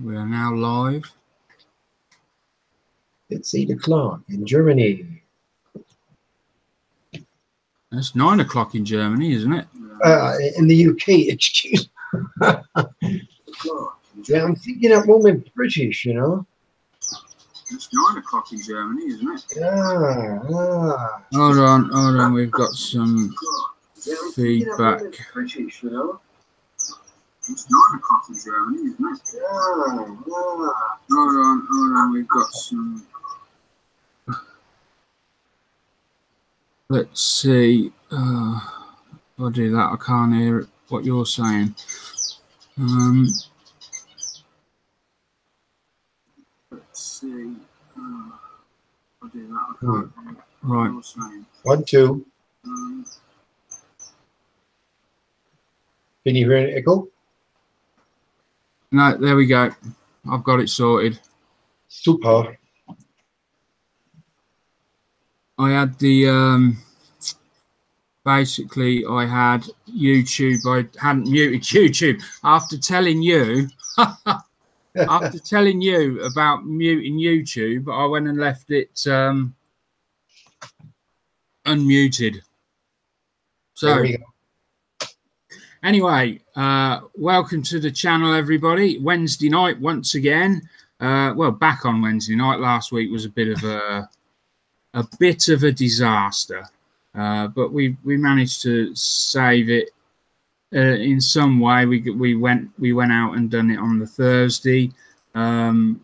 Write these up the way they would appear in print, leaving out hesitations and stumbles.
We are now live. It's 8 o'clock in Germany. It's 9 o'clock in Germany, isn't it? In the UK, excuse me. Yeah, I'm thinking at the moment British, you know. It's 9 o'clock in Germany, isn't it? Yeah. Hold on. We've got some feedback. British, you know. It's 9 o'clock in Germany, isn't it? Hold on. We've got some. Let's see. I'll do that. I can't hear what you're saying. Let's see. I'll do that. I can't hear what you're saying. 1, 2. Can you hear an echo? No, there we go. I've got it sorted. Super. I had the basically I had YouTube. I hadn't muted YouTube after telling you about muting YouTube. I went and left it unmuted. So there we go. Anyway, welcome to the channel, everybody. Wednesday night once again. Well, back on Wednesday night. Last week was a bit of a disaster, but we managed to save it in some way. We went out and done it on the Thursday, so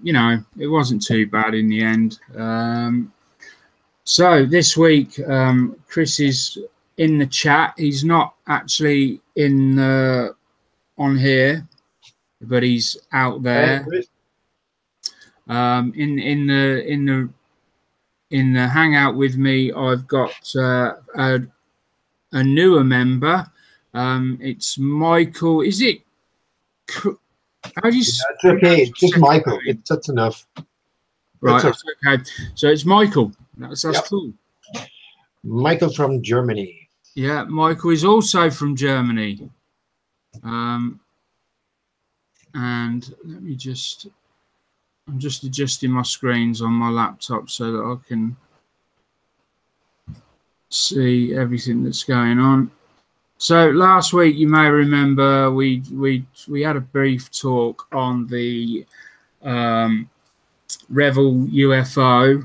you know, it wasn't too bad in the end. So this week, Chris is in the chat. He's not actually on here, but he's out there. In the hangout with me, I've got a newer member. It's Michael. Is it? How do you? It's okay. Just Michael. That's enough. Right. That's okay. So it's Michael. That's Yep. cool. Michael from Germany. Yeah, Michael is also from Germany. And let me just. I'm just adjusting my screens on my laptop so that I can see everything that's going on. So last week, you may remember, we had a brief talk on the Revel UFO,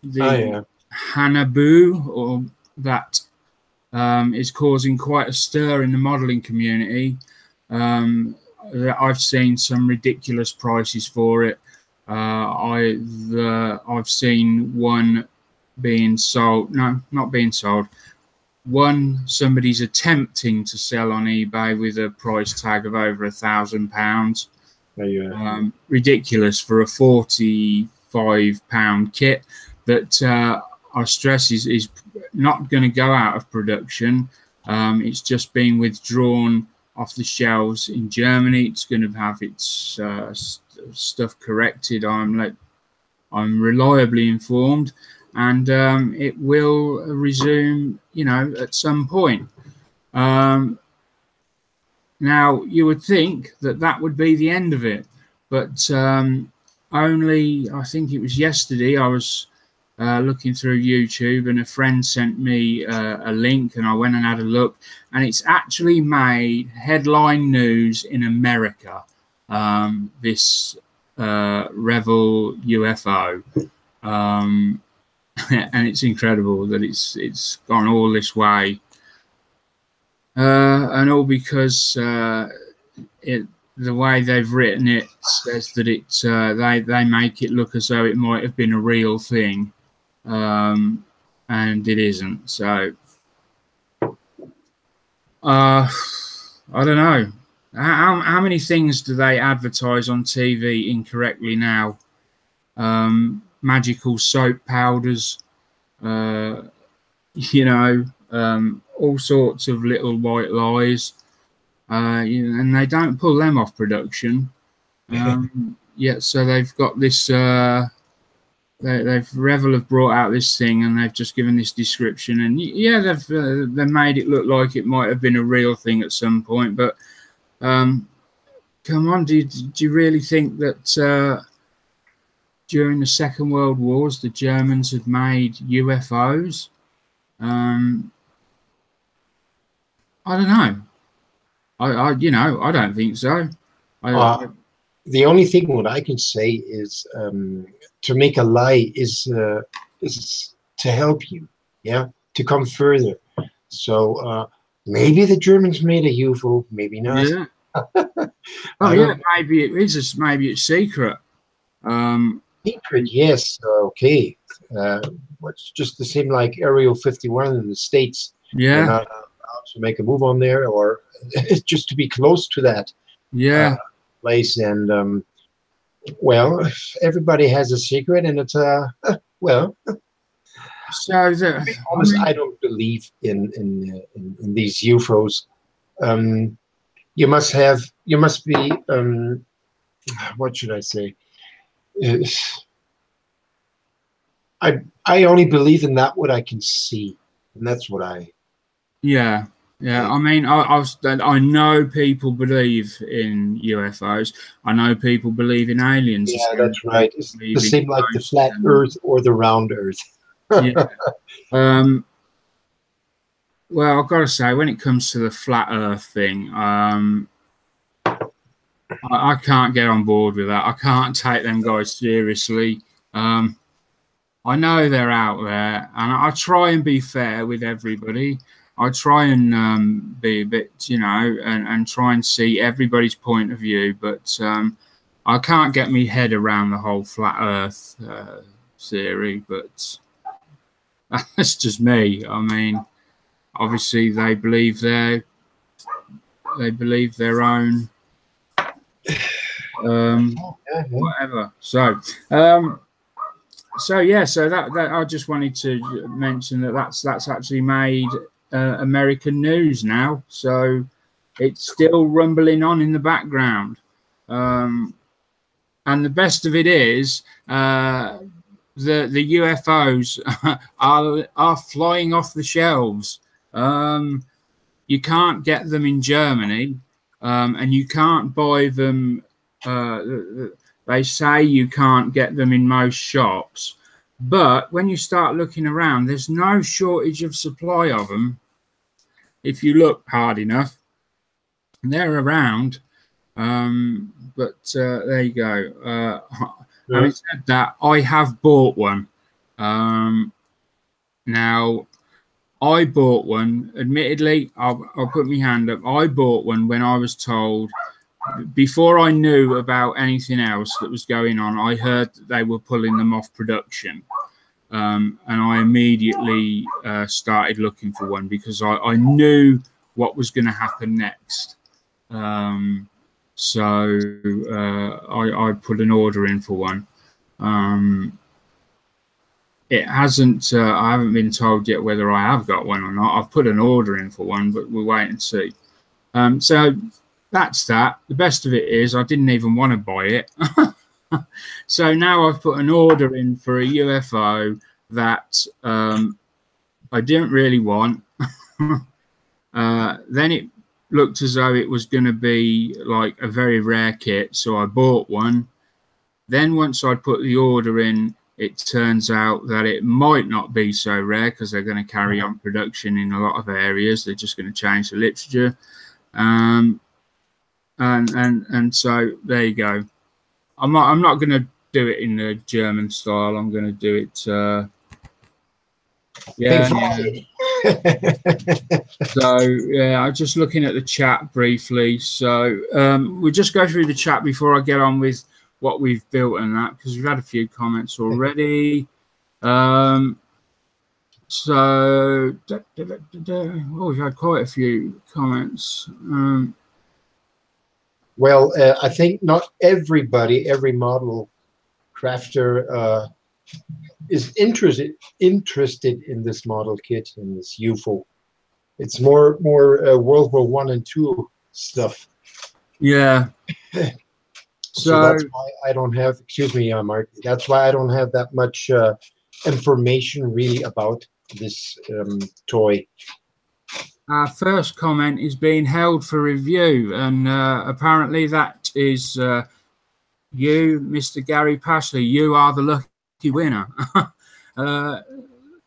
the Hanabu, or that is causing quite a stir in the modelling community. I've seen some ridiculous prices for it. I've seen one being sold. No, not being sold. One somebody's attempting to sell on eBay with a price tag of over £1,000. Ridiculous for a £45 kit that I stress is not going to go out of production. It's just been withdrawn off the shelves in Germany. It's going to have its stuff corrected. I'm reliably informed, and it will resume, you know, at some point. Now you would think that would be the end of it, but only, I think it was yesterday, I was looking through YouTube and a friend sent me a link, and I went and had a look, and it's actually made headline news in America. This Revel UFO, and it's incredible that it's gone all this way, and all because the way they've written it says that they make it look as though it might have been a real thing, and it isn't. So I don't know. How many things do they advertise on TV incorrectly now? Magical soap powders, you know, all sorts of little white lies, you know, and they don't pull them off production. Yeah, so they've got this. Revel have brought out this thing, and they've just given this description, and yeah, they've made it look like it might have been a real thing at some point, but come on, do you really think that during the Second World Wars the Germans had made UFOs? I don't know. I don't think so. The only thing what I can say is to make a lie is to help you, yeah, to come further. So maybe the Germans made a UFO, maybe not. Yeah. Oh yeah, maybe it is. Maybe it's secret. Secret, yes. Okay. What's just the same like Area 51 in the States? Yeah. You're not allowed to make a move on there, or just to be close to that. Yeah. Place. And well, everybody has a secret, and it's well. So To be honest, I don't believe in these UFOs. You must be what should I say? I only believe in that what I can see, and that's what I. Yeah. Yeah, I mean, I know people believe in UFOs. I know people believe in aliens. Yeah, that's right. It's the same like the flat Earth or the round Earth. Yeah. Well, I've got to say, when it comes to the flat Earth thing, I can't get on board with that. I can't take them guys seriously. I know they're out there, and I try and be fair with everybody. I try and be a bit, and try and see everybody's point of view, but I can't get my head around the whole flat Earth theory. But that's just me. I mean, obviously they believe their own whatever. So yeah, so that I just wanted to mention that's actually made American news now, so it's still rumbling on in the background, and the best of it is the UFOs are flying off the shelves. You can't get them in Germany, and you can't buy them. They say you can't get them in most shops, but when you start looking around, there's no shortage of supply of them. If you look hard enough, they're around. But there you go. Having said that, I have bought one. Now, I bought one. Admittedly, I'll put my hand up. I bought one when I was told, before I knew about anything else that was going on, I heard that they were pulling them off production. And I immediately started looking for one because I knew what was going to happen next. So I put an order in for one. It hasn't. I haven't been told yet whether I have got one or not. I've put an order in for one, but we'll wait and see. So that's that. The best of it is I didn't even want to buy it. So now I've put an order in for a UFO that I didn't really want. Then it looked as though it was going to be like a very rare kit, so I bought one. Then once I put the order in, it turns out that it might not be so rare because they're going to carry on production in a lot of areas. They're just going to change the literature, and so there you go. I'm not going to do it in the German style. I'm going to do it. So yeah, I'm just looking at the chat briefly. So we'll just go through the chat before I get on with what we've built and that, because we've had a few comments already. So we've had quite a few comments. Well, I think not everybody, every model crafter is interested in this model kit, in this UFO. It's more World War I and II stuff. Yeah. So that's why I don't have. Excuse me, Mark. That's why I don't have that much information really about this toy. Our first comment is being held for review, and apparently that is you, Mr. Gary Pashley. You are the lucky winner.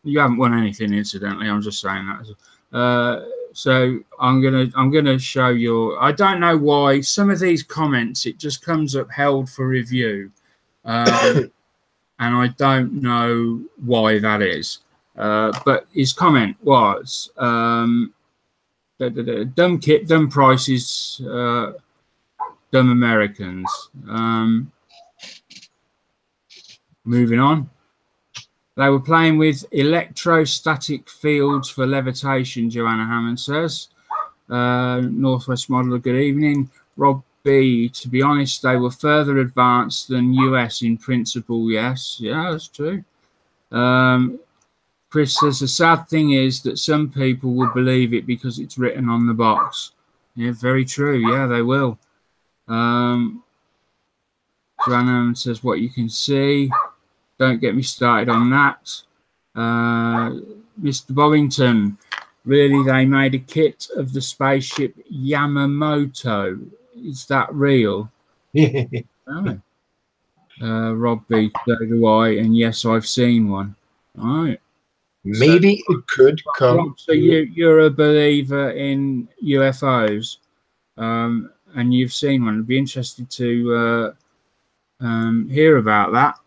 You haven't won anything, incidentally. I'm just saying that. So I'm gonna show you. I don't know why some of these comments it just comes up held for review, and I don't know why that is. But his comment was dumb kit, dumb prices, dumb Americans. Moving on. They were playing with electrostatic fields for levitation, Joanna Hammond says. Northwest Modeler, good evening. Rob B, to be honest, they were further advanced than US in principle, yes. Yeah, that's true. Chris says, the sad thing is that some people will believe it because it's written on the box. Yeah, very true. Yeah, they will. Joanna Hammond says, what you can see. Don't get me started on that. Mr. Bovington, really, they made a kit of the spaceship Yamamoto. Is that real? Oh. Rob B, so do I, and yes, I've seen one. All right. Maybe so, it could come. Rob, so you're a believer in UFOs, and you've seen one. I'd be interested to hear about that.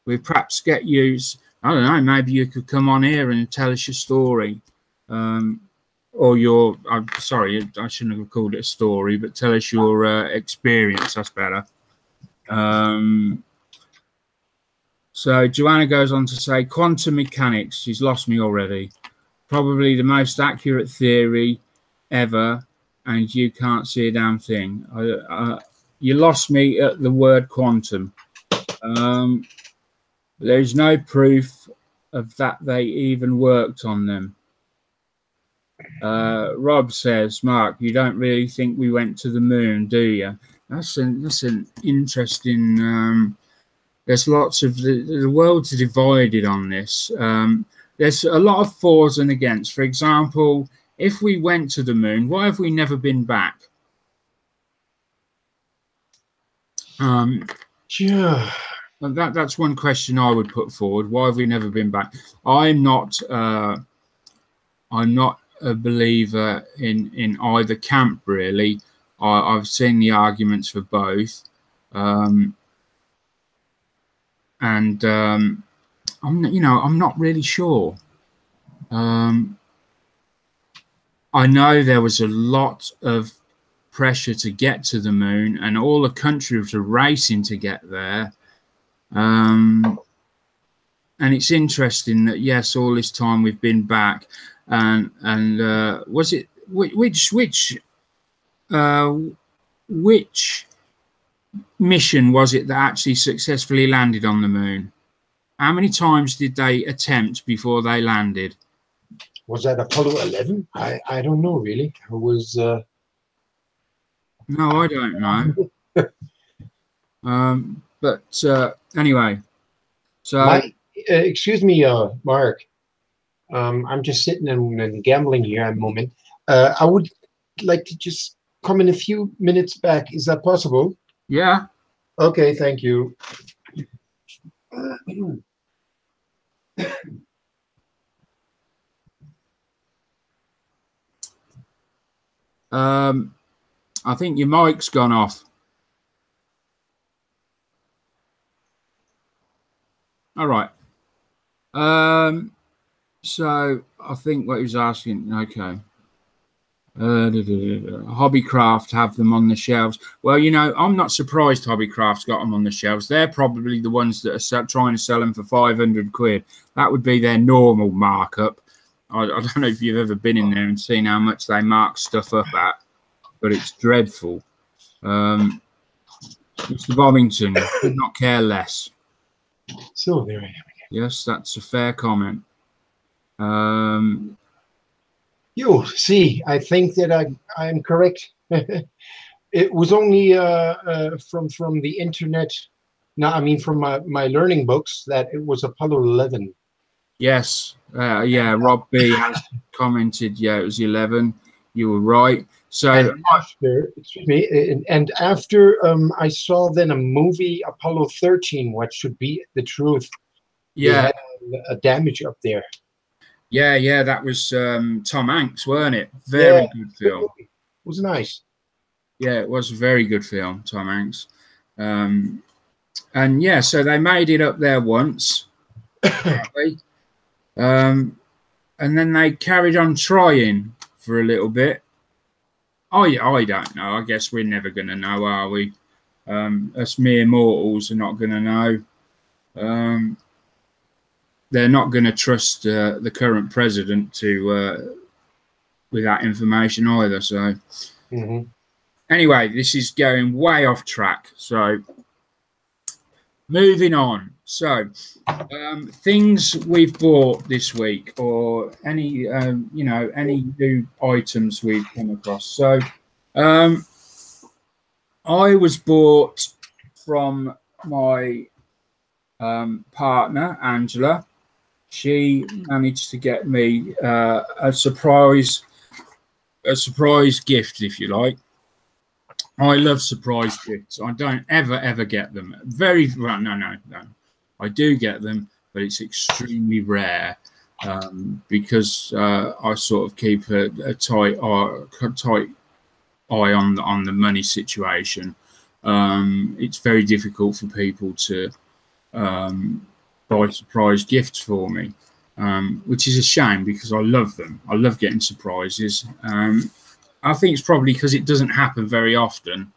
We perhaps get you, I don't know, maybe you could come on here and tell us your story. Or your, I'm sorry, I shouldn't have called it a story, but tell us your experience. That's better. So Joanna goes on to say, quantum mechanics, she's lost me already. Probably the most accurate theory ever, and you can't see a damn thing. You lost me at the word quantum. There's no proof of that they even worked on them. Rob says, Mark, you don't really think we went to the moon, do you? That's an interesting. There's lots of the world's divided on this. There's a lot of fors and against. For example, if we went to the moon, why have we never been back? Yeah. That's one question I would put forward. Why have we never been back? I'm not a believer in either camp, really. I've seen the arguments for both, and I'm not really sure. I know there was a lot of pressure to get to the moon, and all the countries were racing to get there. And it's interesting that yes, all this time we've been back, and was it which mission was it that actually successfully landed on the moon? How many times did they attempt before they landed? Was that Apollo 11? I don't know really. It was. No, I don't know. But anyway, so excuse me, Mark. I'm just sitting and gambling here at the moment. I would like to just come in a few minutes back. Is that possible? Yeah. Okay, thank you. I think your mic's gone off. All right. So I think what he was asking, okay. Hobbycraft have them on the shelves. Well, I'm not surprised Hobbycraft's got them on the shelves. They're probably the ones that are trying to sell them for 500 quid. That would be their normal markup. I don't know if you've ever been in there and seen how much they mark stuff up at, but it's dreadful. Mr. Bovington could not care less. So there I am. Yes, that's a fair comment. You see, I think that I am correct. It was only from the internet. No, I mean from my learning books that it was Apollo 11. Yes, yeah. Rob B has commented. Yeah, it was 11. You were right. So And after, excuse me, and after I saw then a movie, Apollo 13, What Should Be the Truth. They yeah, had a damage up there. yeah, that was Tom Hanks, weren't it? Yeah, Very good good film. movie. It was nice. Yeah, it was a very good film, Tom Hanks. Um, and yeah, so they made it up there once, apparently. And then they carried on trying for a little bit. I don't know. I guess we're never going to know, are we? Us mere mortals are not going to know. They're not going to trust the current president to with that information either. So anyway, this is going way off track. So moving on. So things we've bought this week, or any you know, any new items we've come across. So I was bought from my partner Angela. She managed to get me a surprise gift, if you like. I love surprise gifts. I don't ever get them. Very well, no. I do get them, but it's extremely rare because I sort of keep a tight eye on the money situation. It's very difficult for people to buy surprise gifts for me, which is a shame because I love them. I love getting surprises. I think it's probably because it doesn't happen very often.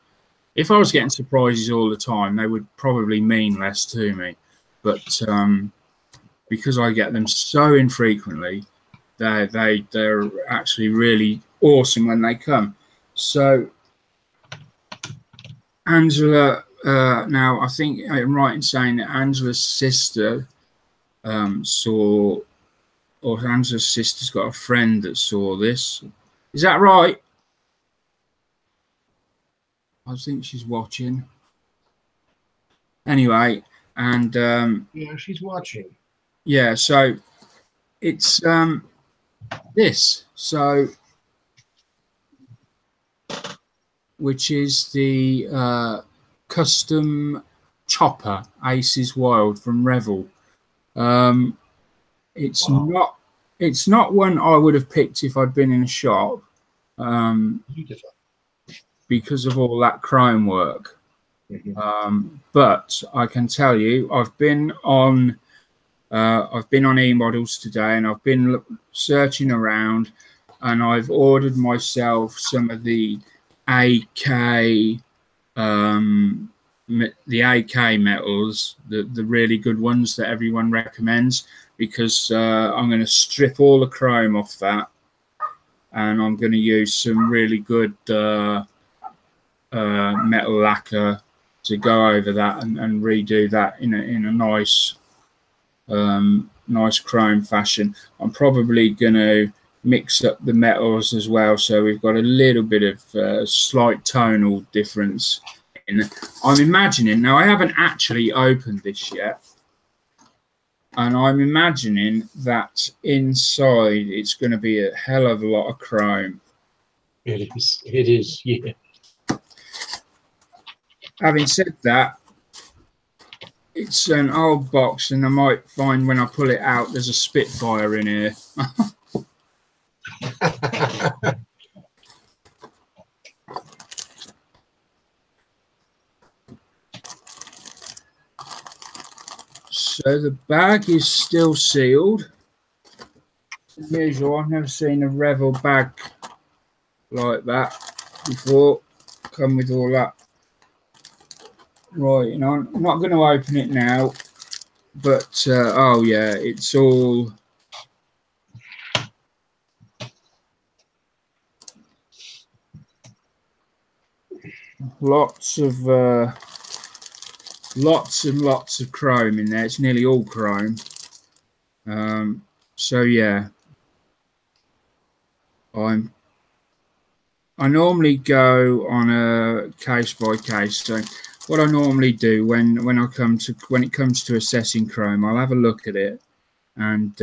If I was getting surprises all the time, they would probably mean less to me. But because I get them so infrequently, they're actually really awesome when they come. So Angela, now I think I'm right in saying that Angela's sister saw, or Angela's sister's got a friend that saw this. Is that right? I think she's watching. Anyway, and Yeah, she's watching. yeah, so it's this. So which is the custom chopper Aces Wild from Revel. It's wow. It's not one I would have picked if I'd been in a shop, because of all that chrome work. But I can tell you, I've been on eModels today, and I've been searching around, and I've ordered myself some of the AK metals, the really good ones that everyone recommends, because I'm going to strip all the chrome off that, and I'm going to use some really good metal lacquer to go over that and redo that in a nice nice chrome fashion. I'm probably going to mix up the metals as well, so we've got a little bit of slight tonal difference in. I'm imagining, now I haven't actually opened this yet, and I'm imagining that inside it's going to be a hell of a lot of chrome. It is, yeah. Having said that, it's an old box, and I might find when I pull it out there's a Spitfire in here. So the bag is still sealed. As usual, I've never seen a Revel bag like that before. Come with all that. Right, I'm not going to open it now, but oh yeah, it's all lots and lots of chrome in there. It's nearly all chrome. So yeah, I normally go on a case by case. So what I normally do when it comes to assessing chrome, I'll have a look at it, and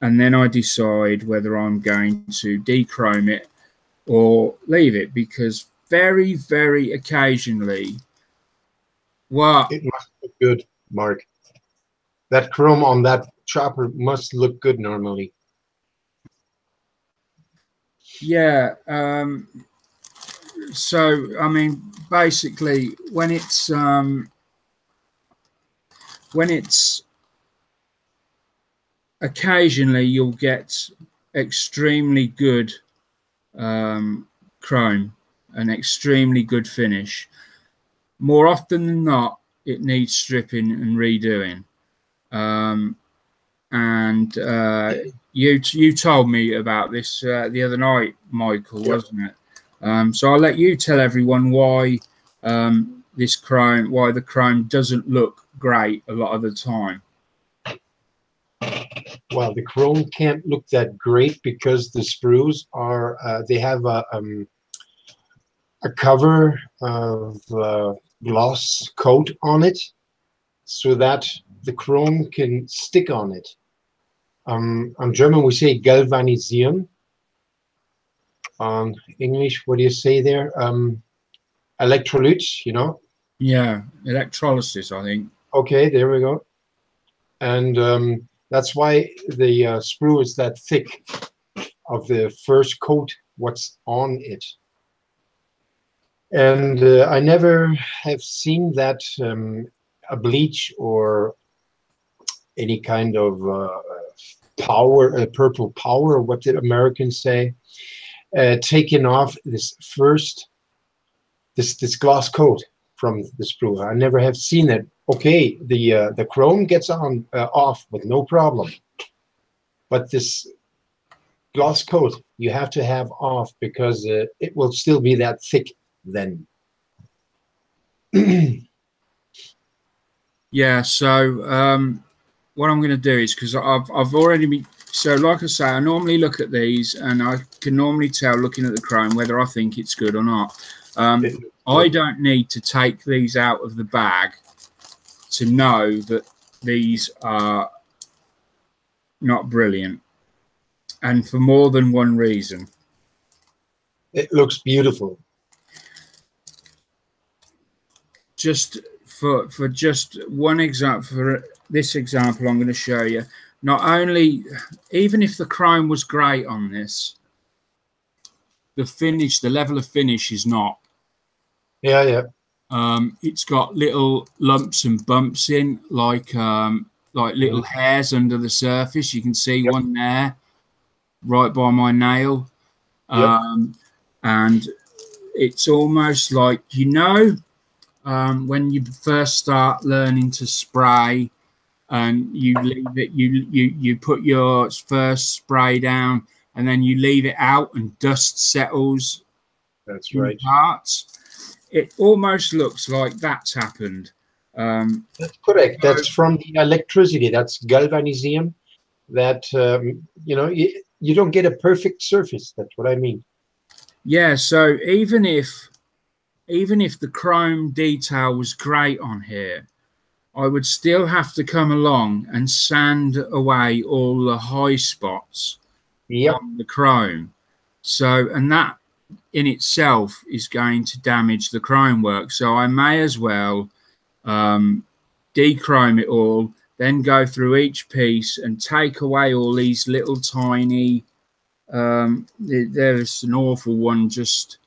then I decide whether I'm going to dechrome it or leave it, because very, very occasionally, well, It must look good, Mark. That chrome on that chopper must look good normally. yeah. So I mean, basically, when it's occasionally, you'll get extremely good chrome, an extremely good finish. More often than not, it needs stripping and redoing. And you told me about this the other night, Michael, Yep. wasn't it? So I'll let you tell everyone why why the chrome doesn't look great a lot of the time. Well, the chrome can't look that great because the sprues are they have a cover of gloss coat on it, so that the chrome can stick on it. On German, we say galvanisieren. On English, what do you say there? Electrolytes, you know? Yeah, electrolysis, I think. Okay, there we go. And that's why the sprue is that thick of the first coat, what's on it. And I never have seen that a bleach or any kind of power, purple power, what did Americans say, taking off this this gloss coat from the sprue. I never have seen it. Okay, the chrome gets on off with no problem, but this gloss coat you have to have off because it will still be that thick then. Yeah. So what I'm going to do is, because I've already been, so like I say, I normally look at these and I can normally tell looking at the chrome whether I think it's good or not. I don't need to take these out of the bag to know that these are not brilliant, and for more than one reason. It looks beautiful. Just for just one example, for this example I'm going to show you, not only, even if the chrome was great on this, the finish, the level of finish is not. Yeah, yeah. It's got little lumps and bumps in, like little hairs under the surface. You can see one there, right by my nail. And it's almost like, when you first start learning to spray, and you leave it, you put your first spray down, and then you leave it out, and dust settles. That's right. Parts. It almost looks like that's happened. That's correct. That's from the electricity. That's galvanisium. That you don't get a perfect surface. That's what I mean. Yeah. So even if the chrome detail was great on here, I would still have to come along and sand away all the high spots on the chrome. So, and that in itself is going to damage the chrome work. So I may as well dechrome it all, then go through each piece and take away all these little tiny, there's an awful one, just,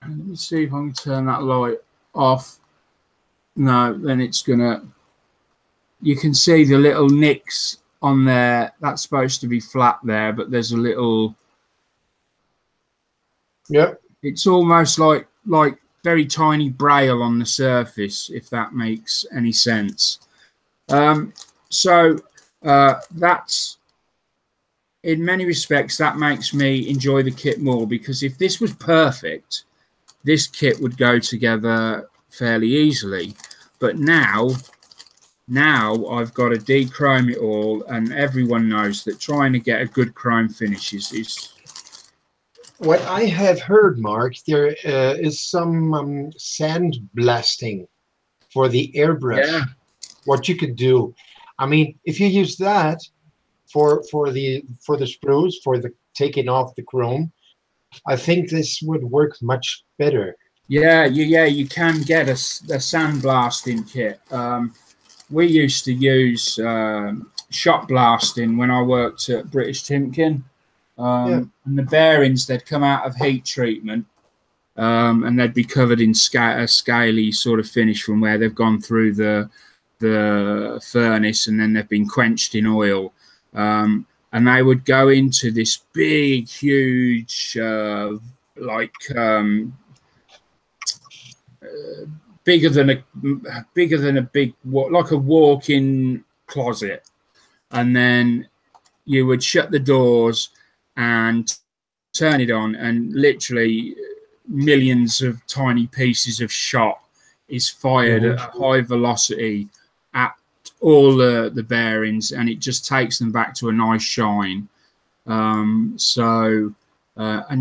let me see if I can turn that light off. No, then it's gonna, you can see the little nicks on there. That's supposed to be flat there, but there's a little, it's almost like very tiny braille on the surface, if that makes any sense. So that's, in many respects, that makes me enjoy the kit more, because if this was perfect, this kit would go together fairly easily. But now I've got to dechrome it all, and everyone knows that trying to get a good chrome finish is what I have heard, Mark. There is some sand blasting for the airbrush. Yeah. What you could do, I mean, if you use that for the sprues, for the taking off the chrome, I think this would work much better. Yeah, you can get a sandblasting kit. We used to use shot blasting when I worked at British Timken. And the bearings, they'd come out of heat treatment, and they'd be covered in a scaly sort of finish from where they've gone through the furnace, and then they've been quenched in oil. And they would go into this big, huge, bigger than a big, like a walk-in closet, and then you would shut the doors and turn it on, and literally millions of tiny pieces of shot is fired at a high velocity at all the bearings, and it just takes them back to a nice shine. And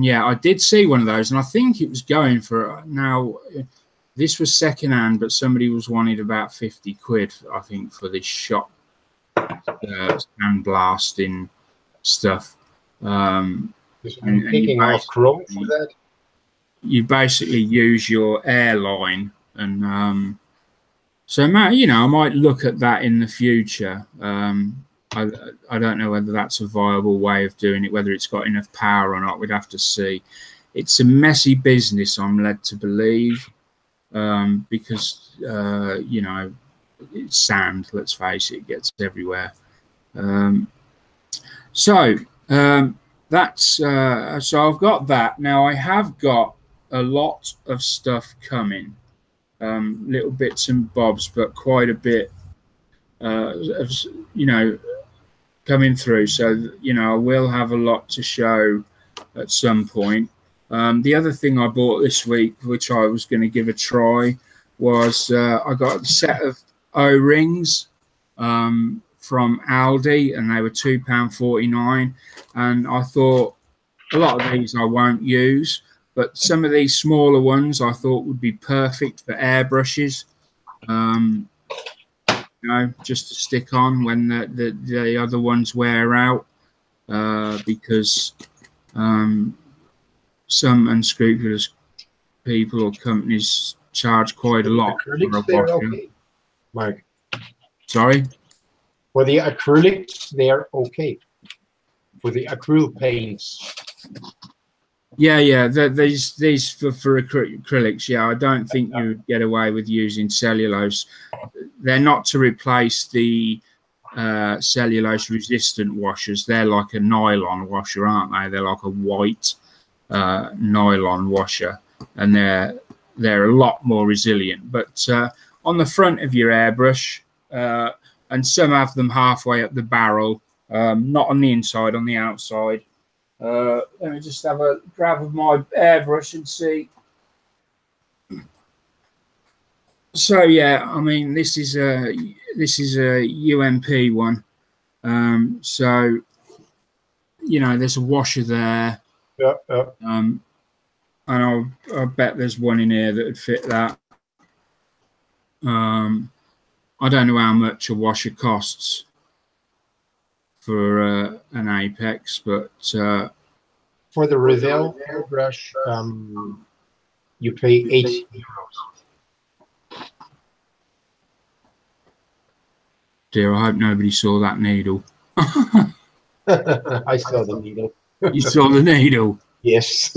yeah, I did see one of those, and I think it was going for, now this was secondhand, but somebody was wanting about 50 quid, I think, for this shot sandblasting stuff. And picking off chrome for that. You basically use your airline, and so Matt, you know, I might look at that in the future. I don't know whether that's a viable way of doing it, whether it's got enough power or not. We'd have to see. It's a messy business, I'm led to believe, because you know, it's sand. Let's face it, it gets everywhere. So I've got that. Now I have got a lot of stuff coming, little bits and bobs, but quite a bit of, you know, coming through. So, you know, I will have a lot to show at some point. The other thing I bought this week, which I was going to give a try, was I got a set of O-rings from Aldi, and they were £2.49. And I thought a lot of these I won't use, but some of these smaller ones I thought would be perfect for airbrushes. You know, just to stick on when the other ones wear out, because some unscrupulous people or companies charge quite a lot for a washer. Okay, Mark. Sorry? For the acrylics, they are okay. For the acrylic paints. Yeah. These for acrylics. Yeah, I don't think you would get away with using cellulose. They're not to replace the cellulose resistant washers. They're like a nylon washer, aren't they? They're like a white nylon washer, and they're a lot more resilient. But on the front of your airbrush, and some have them halfway up the barrel, not on the inside, on the outside. Let me just have a grab of my airbrush and see. So yeah, I mean, this is a UMP one. So you know, there's a washer there. Yeah. And I bet there's one in here that would fit that. I don't know how much a washer costs for an Apex, but for the Revell airbrush, you pay €8. Dear, I hope nobody saw that needle. I saw the needle. You saw the needle? Yes.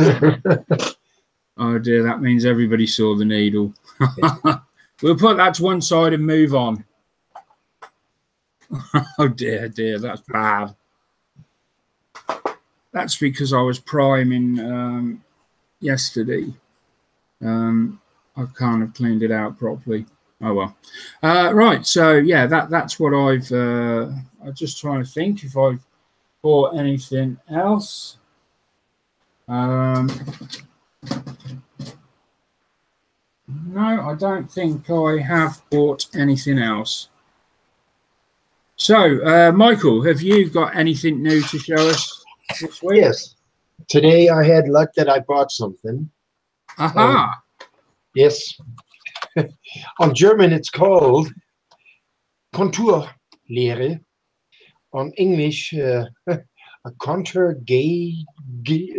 Oh dear, that means everybody saw the needle. We'll put that to one side and move on. Oh dear, that's bad. That's because I was priming yesterday. I can't have cleaned it out properly. Oh well. Right, so yeah, that's what I'm just trying to think if I've bought anything else. No, I don't think I have bought anything else. So, Michael, have you got anything new to show us this week? Yes. Today I had luck that I bought something. Aha! Yes. On German it's called Konturlehre. On English, a contour gay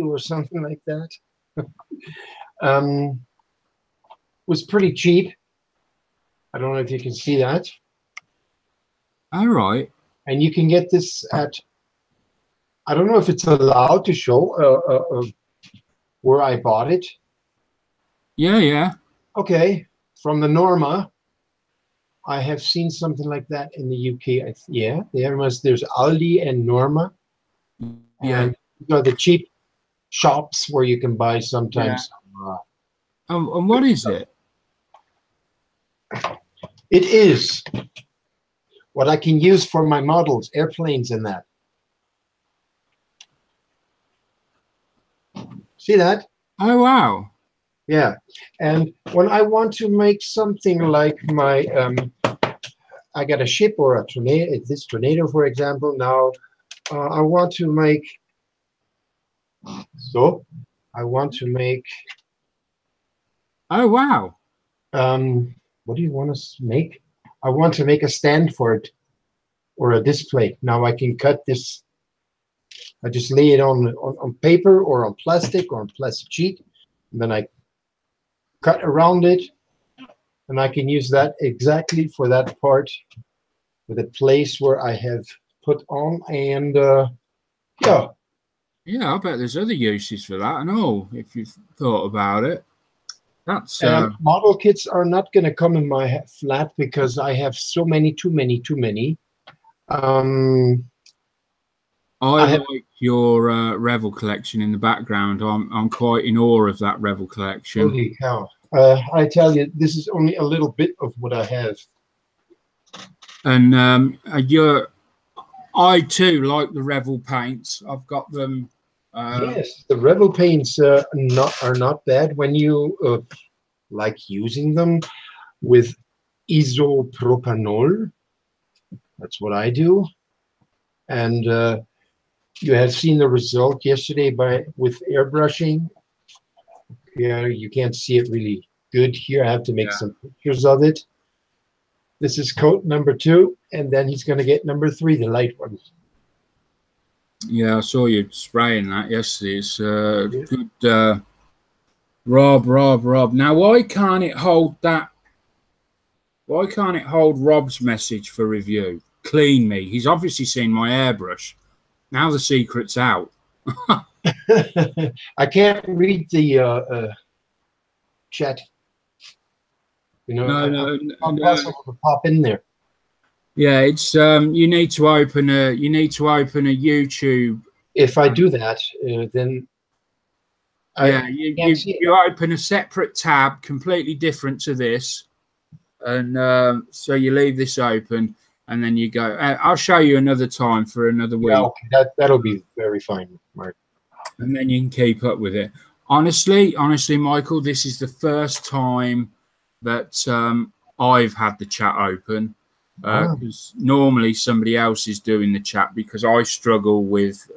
or something like that. Was pretty cheap. I don't know if you can see that. All right. And you can get this at, I don't know if it's allowed to show where I bought it. Yeah, yeah. Okay, from the Norma. I have seen something like that in the UK. Yeah, there's Aldi and Norma. Yeah. And these are the cheap shops where you can buy sometimes. And what is it? It is what I can use for my models, airplanes and that. See that? Oh, wow. Yeah. And when I want to make something like my, I got a ship or a tornado, this tornado, for example, now I want to make, I want to make. Oh, wow. What do you want to make? I want to make a stand for it or a display. Now I can cut this. I just lay it on paper or on plastic sheet, and then I cut around it, and I can use that exactly for that part with a place where I have put on, and yeah. Yeah, I bet there's other uses for that and all, if you've thought about it. That's model kits are not going to come in my flat because I have so many, too many. I like your Revel collection in the background. I'm quite in awe of that Revel collection. Holy cow! I tell you, this is only a little bit of what I have. And I too like the Revel paints. I've got them. Yes, the Revel paints are not bad when you like using them with isopropanol. That's what I do, and you have seen the result yesterday with airbrushing. Yeah, you can't see it really good here. I have to make some pictures of it. This is coat number 2, and then he's going to get number 3, the light one. Yeah, I saw you spraying that yesterday. It's good. Rob. Now, why can't it hold that? Why can't it hold Rob's message for review? Clean me. He's obviously seen my airbrush. Now the secret's out. I can't read the chat. You know, I'm possible to pop in there. Yeah, it's you need to open a YouTube. If I do that, then you open a separate tab completely different to this, and so you leave this open, and then you go. I'll show you another time for another week. Yeah, okay, that'll be very fine, Mark. And then you can keep up with it. Honestly, Michael, this is the first time that I've had the chat open. Because normally somebody else is doing the chat because I struggle with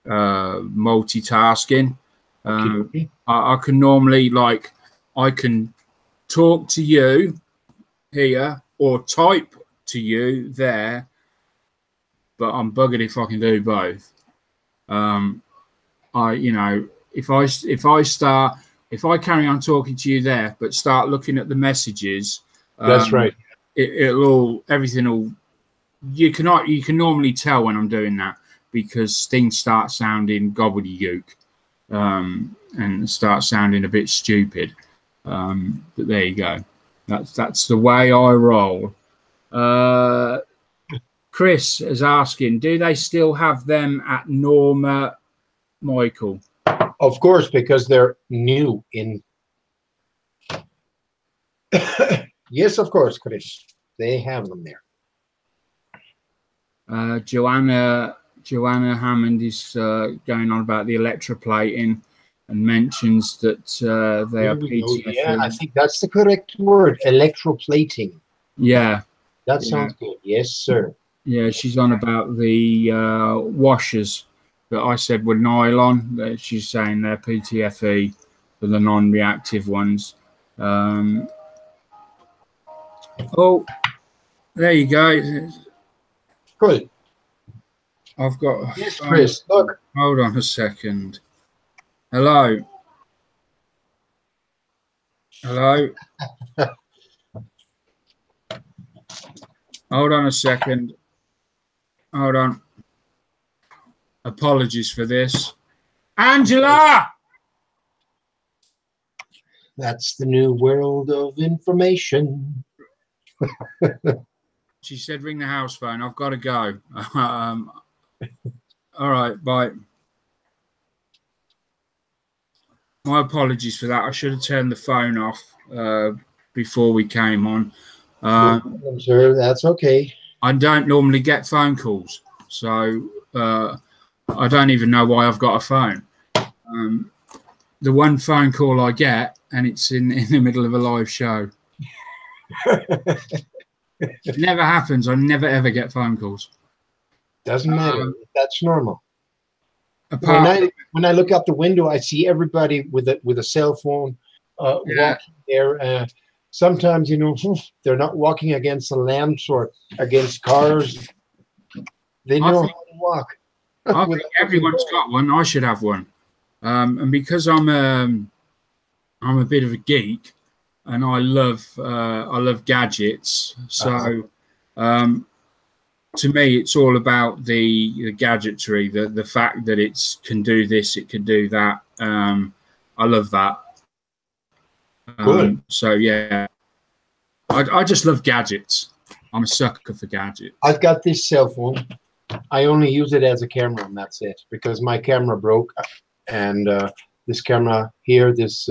multitasking. I can normally I can talk to you here or type to you there, but I'm buggered if I can do both. If I carry on talking to you there but start looking at the messages, that's right. Everything will. You can normally tell when I'm doing that because things start sounding gobbledygook, and start sounding a bit stupid. But there you go. That's the way I roll. Chris is asking, do they still have them at Norma, Michael? Of course, because they're new in. Yes, of course, Chris. They have them there. Joanna Hammond is going on about the electroplating and mentions that they are PTFE. Yeah, I think that's the correct word, electroplating. Yeah. That sounds good. Yes, sir. Yeah, she's on about the washers that I said were nylon. She's saying they're PTFE for the non-reactive ones. Oh, there you go. Good. I've got a Yes, phone. Chris, look. Hold on a second. Hello. Hello. Hold on a second. Hold on. Apologies for this. Angela! That's the new world of information. She said, ring the house phone. I've got to go. All right, bye. My apologies for that. I should have turned the phone off before we came on. Sir, that's okay. I don't normally get phone calls, so I don't even know why I've got a phone. The one phone call I get, and it's in the middle of a live show. It never happens. I never ever get phone calls. Doesn't matter. That's normal. Apart when I look out the window, I see everybody with a cell phone walking there. Sometimes, you know, they're not walking against the lamps or against cars. They know how to walk. I think everyone's got one. I should have one. And because I'm a bit of a geek, and I love gadgets. So to me, it's all about the gadgetry, the fact that it can do this, it can do that. I love that. So yeah, I just love gadgets. I'm a sucker for gadgets. I've got this cell phone. I only use it as a camera, and that's it, because my camera broke, and this camera here, this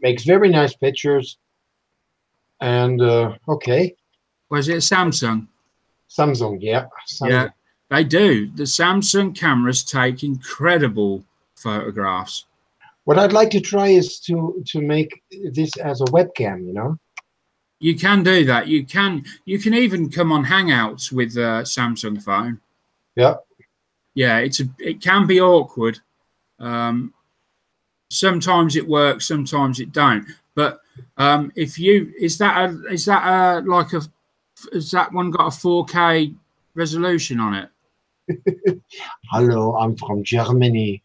makes very nice pictures. And okay. Was it a Samsung? Samsung, yeah. Samsung. Yeah, they do. The Samsung cameras take incredible photographs. What I'd like to try is to make this as a webcam, you know? You can do that. You can even come on Hangouts with a Samsung phone. Yeah. Yeah, it can be awkward. Sometimes it works, sometimes it don't. But has that one got a 4K resolution on it? Hello, I'm from Germany.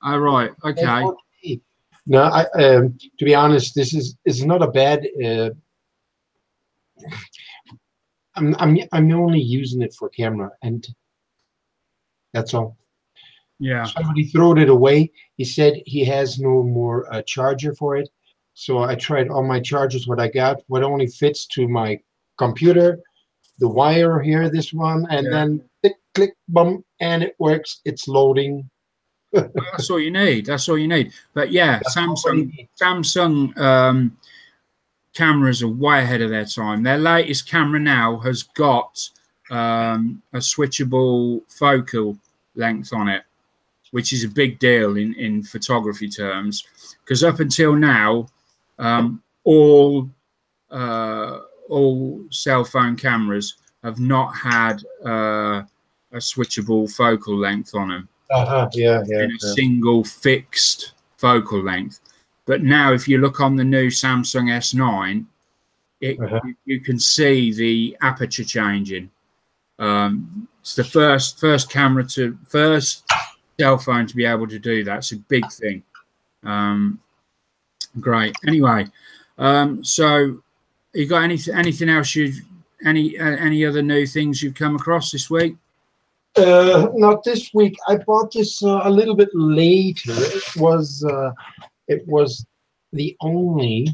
Oh, right. Okay. No, to be honest, this is not a bad. I'm only using it for camera, and that's all. Yeah. Somebody threw it away. He said he has no more charger for it. So I tried all my chargers. What I got, what only fits to my computer, the wire here, this one, and then click, click, bum, and it works. It's loading. That's all you need. That's all you need. But yeah, Samsung cameras are way ahead of their time. Their latest camera now has got a switchable focal length on it, which is a big deal in photography terms, because up until now, all cell phone cameras have not had a switchable focal length on them. In a single fixed focal length. But now, if you look on the new Samsung S9, you can see the aperture changing. It's the first cell phone to be able to do that. It's a big thing. Great. Anyway, so you got anything else any other new things you've come across this week? Not this week. I bought this a little bit later. It was the only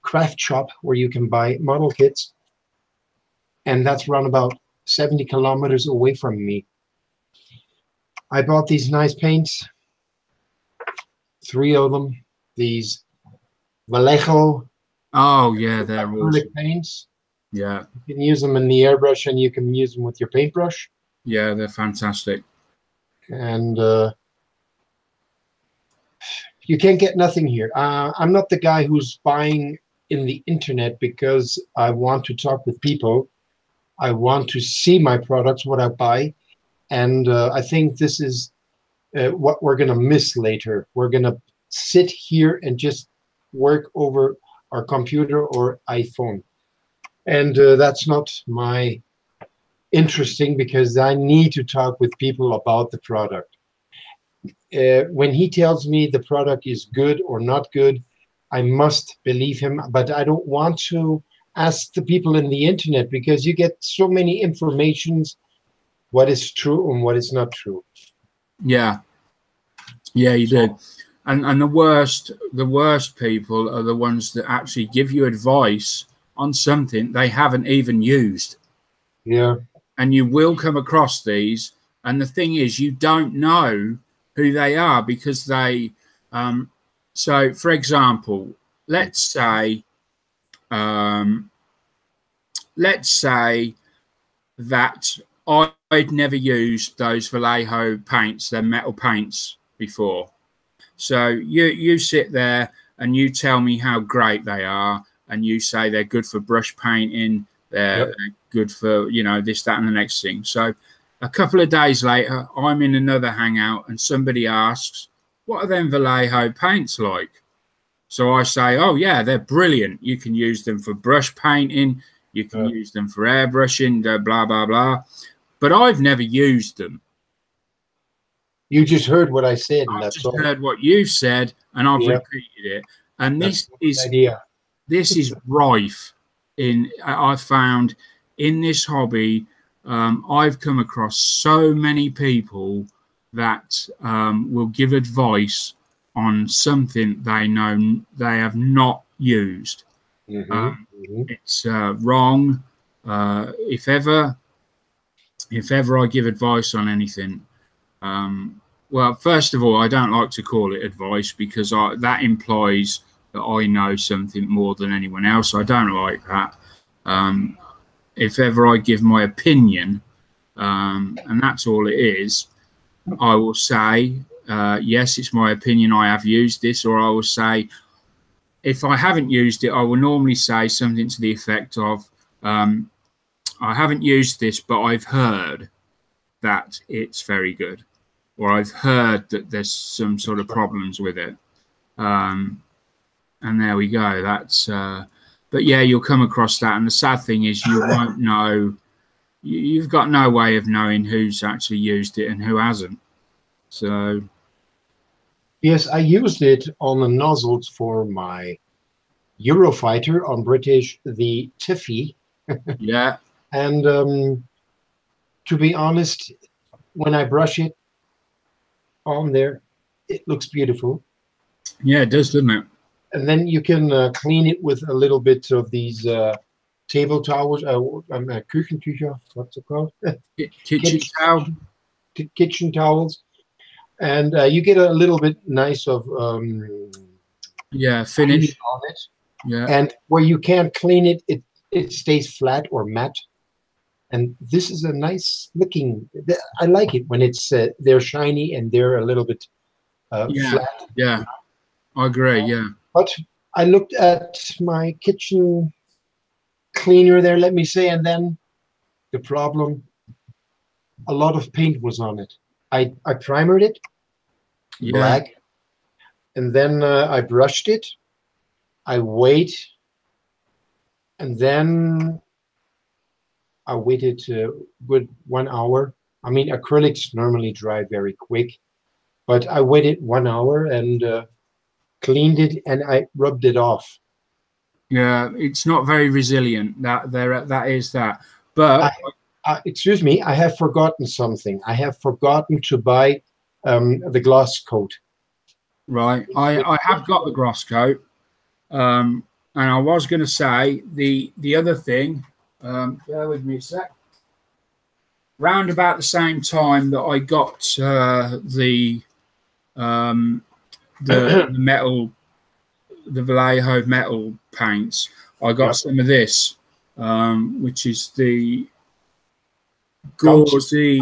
craft shop where you can buy model kits, and that's around about 70 kilometers away from me. I bought these nice paints, 3 of them. These Vallejo. Oh yeah, they're awesome paints. Yeah. You can use them in the airbrush, and you can use them with your paintbrush. Yeah, they're fantastic. And you can't get nothing here. I'm not the guy who's buying in the internet because I want to talk with people. I want to see my products, what I buy. And I think this is what we're going to miss later. We're going to sit here and just work over our computer or iPhone. And that's not my interesting because I need to talk with people about the product. When he tells me the product is good or not good, I must believe him, but I don't want to ask the people in the internet because you get so many informations, what is true and what is not true. Yeah, yeah, you do. And the worst people are the ones that actually give you advice on something they haven't even used. Yeah. And you will come across these. And the thing is, you don't know who they are because they. So, for example, let's say that I'd never used those Vallejo paints, they're metal paints, before. So you sit there and you tell me how great they are, and you say they're good for brush painting, they're good for, you know, this, that, and the next thing. So a couple of days later, I'm in another hangout and somebody asks, what are them Vallejo paints like? So I say, oh yeah, they're brilliant. You can use them for brush painting, you can use them for airbrushing, blah, blah, blah. But I've never used them. You just heard what I said, and I've that's just all. heard what you've said, and I've repeated it. And That's the idea. this is rife in. I found in this hobby, I've come across so many people that will give advice on something they know they have not used. It's wrong. If ever I give advice on anything, well, first of all, I don't like to call it advice because that implies that I know something more than anyone else. I don't like that. If ever I give my opinion, and that's all it is, I will say, yes, it's my opinion, I have used this, or I will say, if I haven't used it, I will normally say something to the effect of, I haven't used this, but I've heard that it's very good, or I've heard that there's some sort of problems with it. And there we go. That's, but yeah, you'll come across that. And the sad thing is you won't know, you've got no way of knowing who's actually used it and who hasn't. So. Yes, I used it on the nozzles for my Eurofighter on British, the Tiffy. Yeah. And to be honest, when I brush it on there, it looks beautiful. Yeah, it does, doesn't it? And then you can clean it with a little bit of these table towels, Küchentücher, what's it called? Kitchen towel. Kitchen towels. And you get a little bit nice of finish on it. Yeah. And where you can't clean it, it stays flat or matte. And this is a nice looking. I like it when it's they're shiny and they're a little bit flat. Yeah, I agree. Yeah. But I looked at my kitchen cleaner there, let me say, and then the problem, a lot of paint was on it. I primered it black, and then I brushed it. I wait, and then I waited good 1 hour. I mean, acrylics normally dry very quick, but I waited 1 hour and cleaned it, and I rubbed it off. Yeah, it's not very resilient. That is that. But excuse me, I have forgotten something. I have forgotten to buy the gloss coat. Right, I have got the gloss coat, and I was going to say the other thing. Bear with me a sec. Round about the same time that I got the metal, the Vallejo metal paints, I got some of this, which is the gauzy.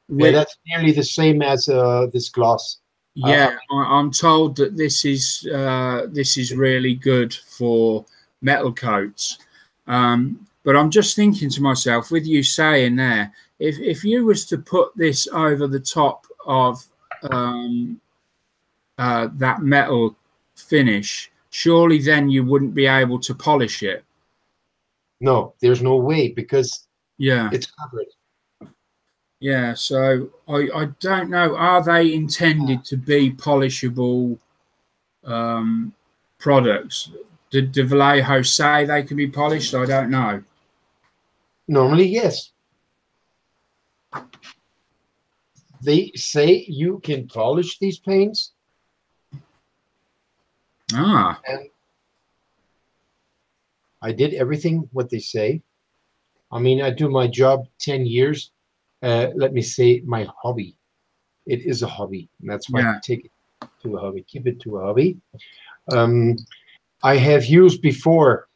Yeah, that's nearly the same as this gloss. Yeah, I'm told that this is really good for metal coats. But I'm just thinking to myself, with you saying there, if you was to put this over the top of that metal finish, surely then you wouldn't be able to polish it. No, there's no way, because Yeah. It's covered. Yeah. So I don't know. Are they intended to be polishable products? Did Vallejo say they can be polished? I don't know. Normally, yes. They say you can polish these paints. Ah. And I did everything what they say. I mean, I do my job 10 years. Let me say my hobby. It is a hobby. And that's why I Yeah. take it to a hobby, keep it to a hobby. I have used before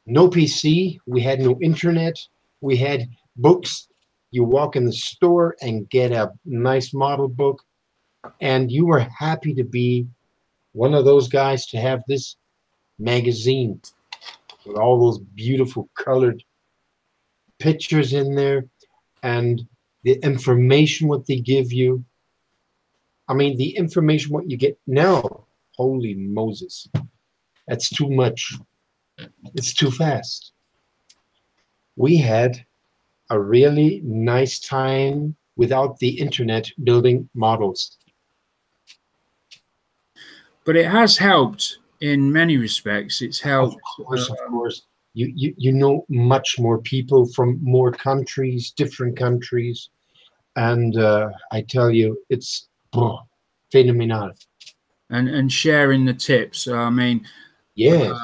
no PC. We had no internet. We had books. You walk in the store and get a nice model book. And you were happy to be one of those guys to have this magazine with all those beautiful colored pictures in there and the information what they give you. I mean, the information what you get now, holy Moses, that's too much. It's too fast. We had a really nice time without the internet building models. But it has helped in many respects. It's helped. Of course. You know much more people from more countries, different countries. And I tell you, it's phenomenal. And sharing the tips. I mean, yes,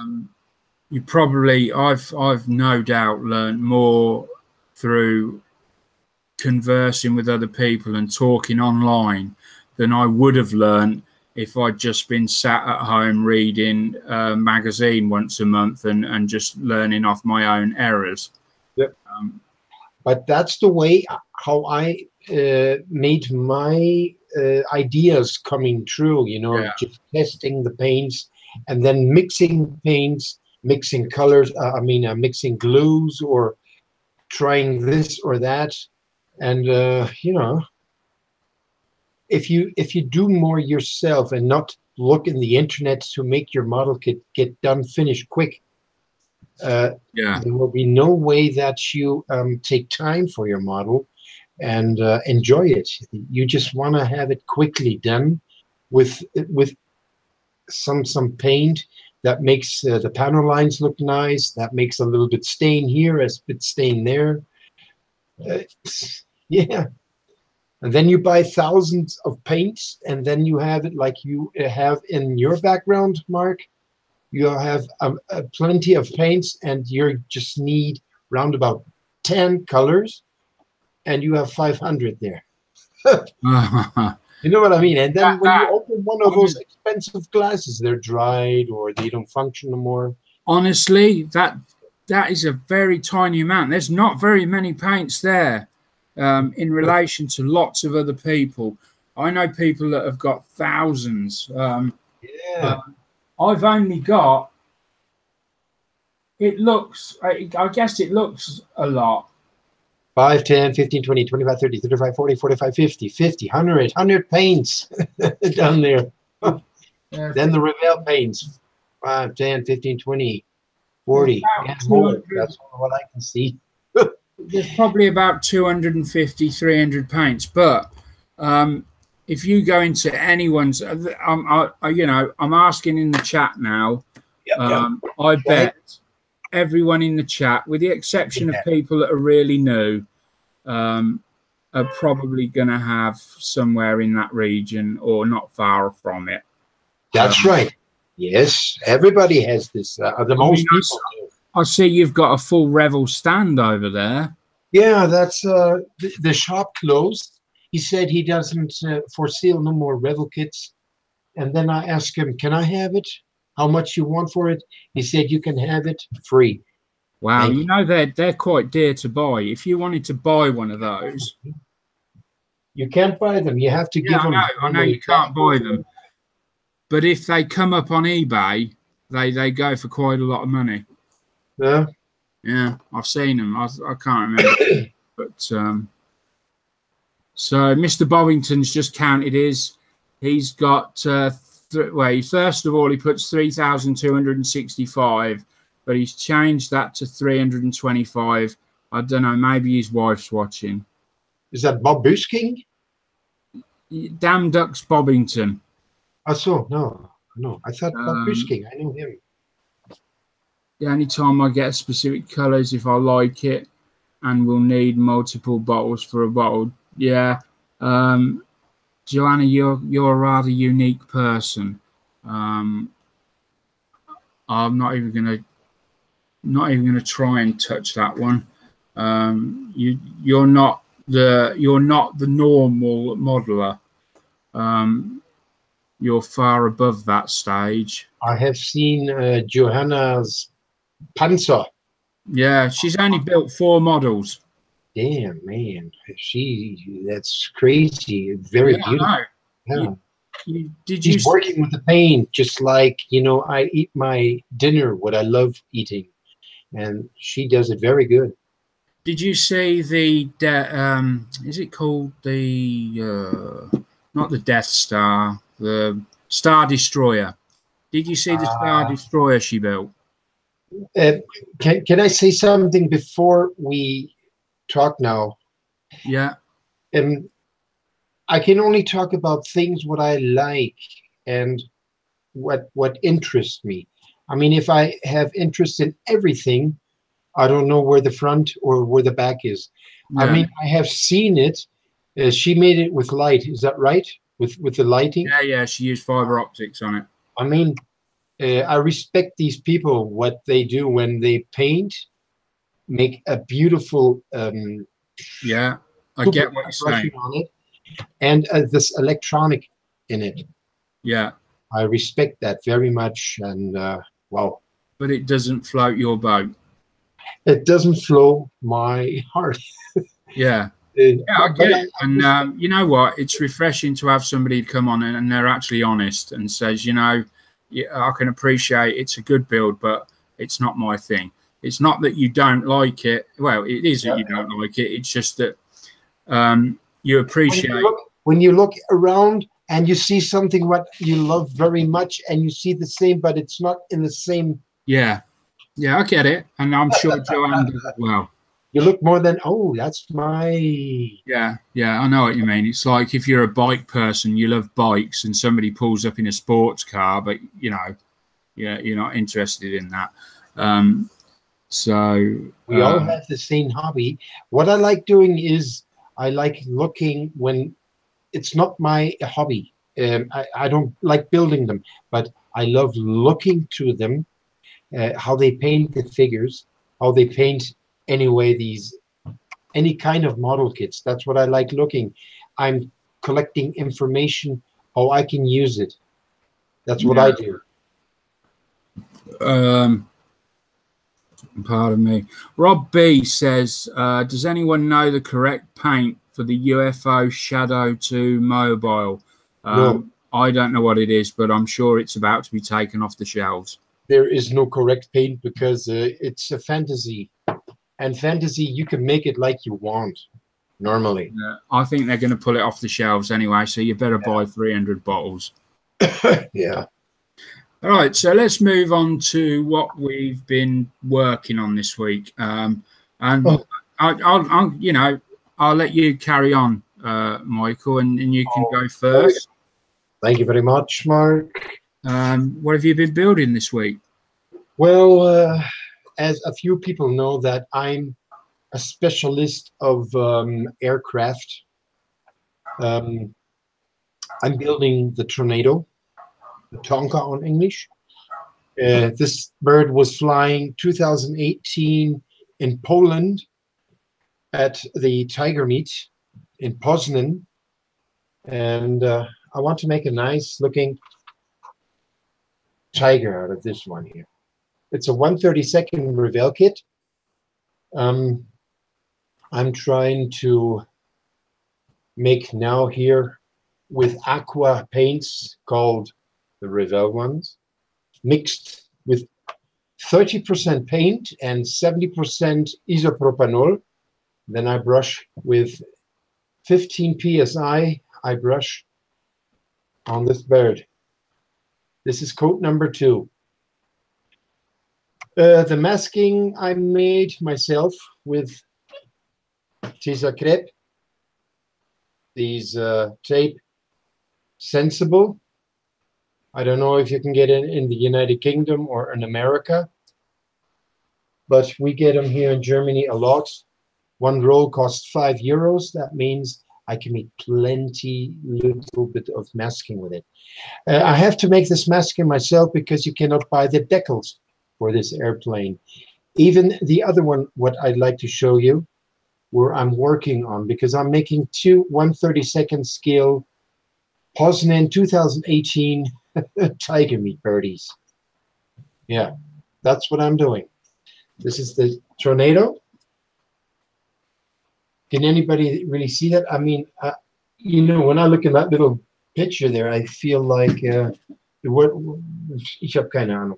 you probably I've no doubt learned more through conversing with other people and talking online than I would have learned if I'd just been sat at home reading a magazine once a month and just learning off my own errors. Yep. But that's the way how I made my ideas coming true, you know, just testing the paints and then mixing paints, mixing colors, mixing glues or trying this or that. And, you know, if you do more yourself and not look in the internet to make your model kit get done, finished quick, there will be no way that you take time for your model and enjoy it. You just want to have it quickly done with some paint that makes the panel lines look nice, that makes a little bit stain here, a bit stain there. Yeah. And then you buy thousands of paints, and then you have it like you have in your background, Mark. You have plenty of paints, and you just need round about 10 colors, and you have 500 there. You know what I mean? And then when you open one of those expensive glasses, they're dried or they don't function no more. Honestly, that is a very tiny amount. There's not very many paints there in relation to lots of other people. I know people that have got thousands. I've only got, it looks, I guess it looks a lot. 5, 10, 15, 20, 25, 30, 35, 40, 45, 50, 50, 100 paints down there. Then the Revell paints, 5, 10, 15, 20, 40. And more. That's what I can see. There's probably about 250, 300 paints. But if you go into anyone's, I'm asking in the chat now. I bet everyone in the chat, with the exception of people that are really new, are probably going to have somewhere in that region or not far from it. That's right. Yes, everybody has this. Most people do. I see you've got a full Revell stand over there. Yeah, that's the shop closed. He said he doesn't foresee no more Revell kits. And then I asked him, can I have it? How much you want for it? He said, you can have it free. Wow, you know they're quite dear to buy. If you wanted to buy one of those, you can't buy them. You have to give them. I know you can't buy them. But if they come up on eBay, they go for quite a lot of money. Yeah. Yeah, I've seen them. I can't remember. But so Mr. Bovington's just counted his. He's got first of all he puts 3,265, but he's changed that to 325 I don't know. Maybe his wife's watching. Is that Bob Busking? Damn Ducks Bobbington. Oh, so no. I thought Bob Um, Busking. I knew him. the only time I get a specific colour is if I like it, and we'll need multiple bottles for a bottle. Yeah, Joanna, you're a rather unique person. Um, I'm not even gonna try and touch that one. You're not the normal modeler. You're far above that stage. I have seen Johanna's Panzer. Yeah, she's only built 4 models. Damn, man. That's crazy. Very Yeah, beautiful. I know. Yeah. Did you She's working with the paint, just like, I eat my dinner, what I love eating. And she does it very good. Did you see the is it called the not the Death Star, the Star Destroyer? Did you see the Star Uh, Destroyer she built? uh, can I say something before we talk now? Yeah, Um, I can only talk about things what I like and what interests me. I mean, if I have interest in everything, I don't know where the front or where the back is. I yeah, mean, I have seen it. She made it with light. Is that right? With the lighting? yeah. She used fiber optics on it. I mean, I respect these people, what they do when they paint, make a beautiful Yeah, I super get what you're brushing saying. on it, and this electronic in it. Yeah, I respect that very much, and wow, but it doesn't float your boat. it doesn't flow my heart. Yeah. Yeah, I But get it. I And respect. you know what? It's refreshing to have somebody come on and they're actually honest and says, yeah, I can appreciate it's a good build, but it's not my thing. It's not that you don't like it. Well, it is that Yeah. you don't like it. It's just that you When you appreciate. look, when you look around and you see something what you love very much, and you see the same, but it's not in the same. Yeah, yeah, I get it. And I'm sure Joanne does as well. You look more than, oh, that's my. Yeah, yeah, I know what you mean. It's like if you're a bike person, you love bikes, and somebody pulls up in a sports car, but yeah, you're not interested in that. Um, so We all have the same hobby. What I like doing is I like looking when it's not my hobby. I don't like building them, but I love looking to them, how they paint the figures, how they paint anyway any kind of model kits. That's what I like looking. I'm collecting information how I can use it. That's what I yeah, do. um, pardon me. Rob B says, "Does anyone know the correct paint for the UFO Shadow 2 mobile?" No, I don't know what it is, but I'm sure it's about to be taken off the shelves. there is no correct paint because it's a fantasy. And fantasy, you can make it like you want normally. I think they're going to pull it off the shelves anyway, so you better buy 300 bottles. Yeah. All right, so let's move on to what we've been working on this week. And Oh, I'll let you carry on, Michael, and you can go first. thank you very much, Mark. What have you been building this week? Well, as a few people know that I'm a specialist of aircraft. Um, I'm building the Tornado, the Tonka on English. This bird was flying 2018 in Poland at the Tiger Meet in Poznan. And I want to make a nice looking tiger out of this one here. It's a 132nd Revell kit. I'm trying to make now here with aqua paints called the Revell ones, mixed with 30% paint and 70% isopropanol. Then I brush with 15 psi. I brush on this bird. This is coat number 2. The masking I made myself with Tisa crepe. These tape sensible. I don't know if you can get it in the United Kingdom or in America, but we get them here in Germany a lot. One roll costs €5. That means I can make plenty, little bit of masking with it. I have to make this masking myself because you cannot buy the decals for this airplane. Even the other one, what I'd like to show you, where I'm working on, because I'm making two 1/32 scale Poznan 2018 tiger meat birdies. Yeah, that's what I'm doing. This is the tornado. Can anybody really see that? I mean, you know, when I look at that little picture there, I feel like ich habe keine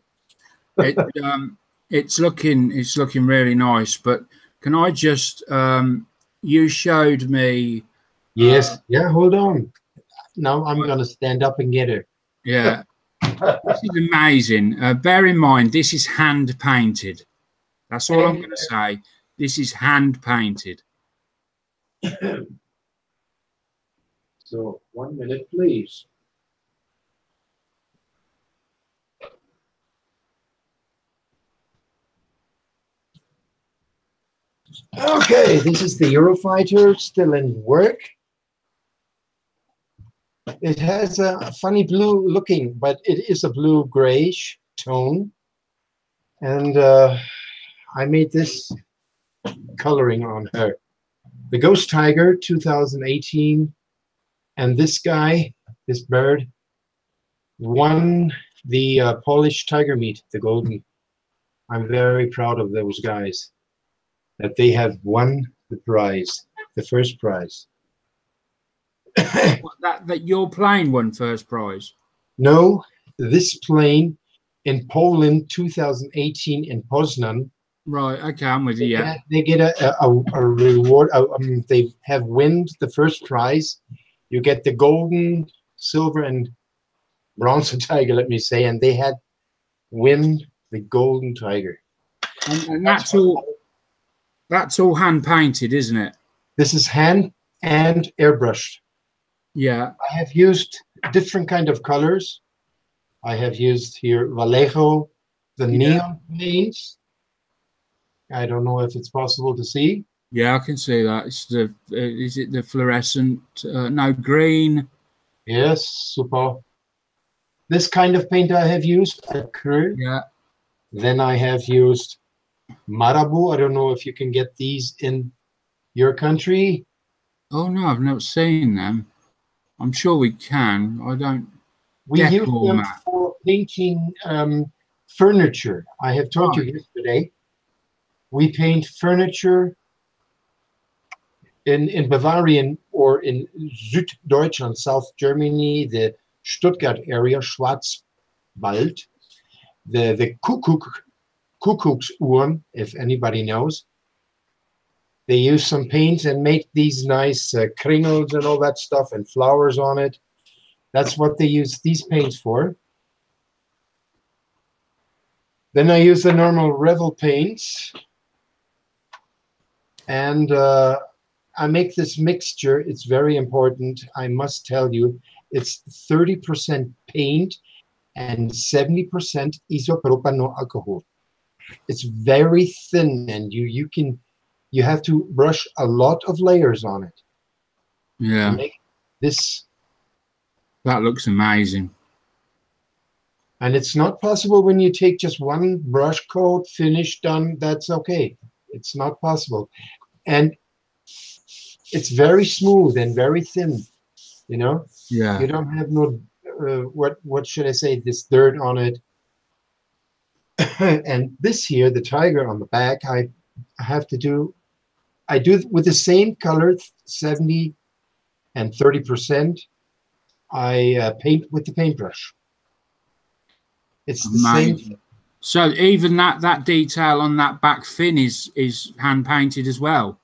Ahnung. It's looking really nice, but can I just you showed me Yes, yeah, hold on. Now I'm gonna stand up and get her. Yeah. This is amazing. Bear in mind, this is hand painted. That's all I'm going to say. This is hand painted. So 1 minute, please. Okay, this is the Eurofighter still in work. It has a funny blue looking, but it is a blue grayish tone. And I made this coloring on her. The Ghost Tiger 2018. And this guy, this bird, won the Polish Tiger Meet, the golden. I'm very proud of those guys, that they have won the prize, the first prize. that your plane won first prize? No, this plane in Poland 2018 in Poznan. Right, okay, I'm with you. Yeah, they get a reward. They have won the first prize. You get the golden, silver, and bronze tiger, let me say, and they had win the golden tiger. And that's all hand painted, isn't it? This is hand and airbrushed. Yeah. I have used different kind of colors. I have used here Vallejo, the neon paints. I don't know if it's possible to see. Yeah, I can see that. It's the is it the fluorescent? No, green. Yes, super. This kind of paint I have used, acrylic. Yeah. Then I have used Marabu. I don't know if you can get these in your country. Oh no, I've never seen them. I'm sure we can. I don't. We use them for painting furniture. I have told you yesterday. We paint furniture in Bavarian or in Süddeutschland, South Germany, the Stuttgart area, Schwarzwald, the Kuckucksuhren, if anybody knows. They use some paints and make these nice kringles and all that stuff and flowers on it. That's what they use these paints for. Then I use the normal Revel paints. And I make this mixture. It's very important. I must tell you, it's 30% paint and 70% isopropyl alcohol. It's very thin, and you have to brush a lot of layers on it. Yeah. To make this. That looks amazing. And it's not possible when you take just one brush coat, finish, done, that's okay. It's not possible. And it's very smooth and very thin, you know? Yeah. You don't have no, what should I say, this dirt on it. And this here, the tiger on the back, I do with the same color, 70 and 30%. I paint with the paintbrush. It's amazing. The same. So even that detail on that back fin is hand painted as well.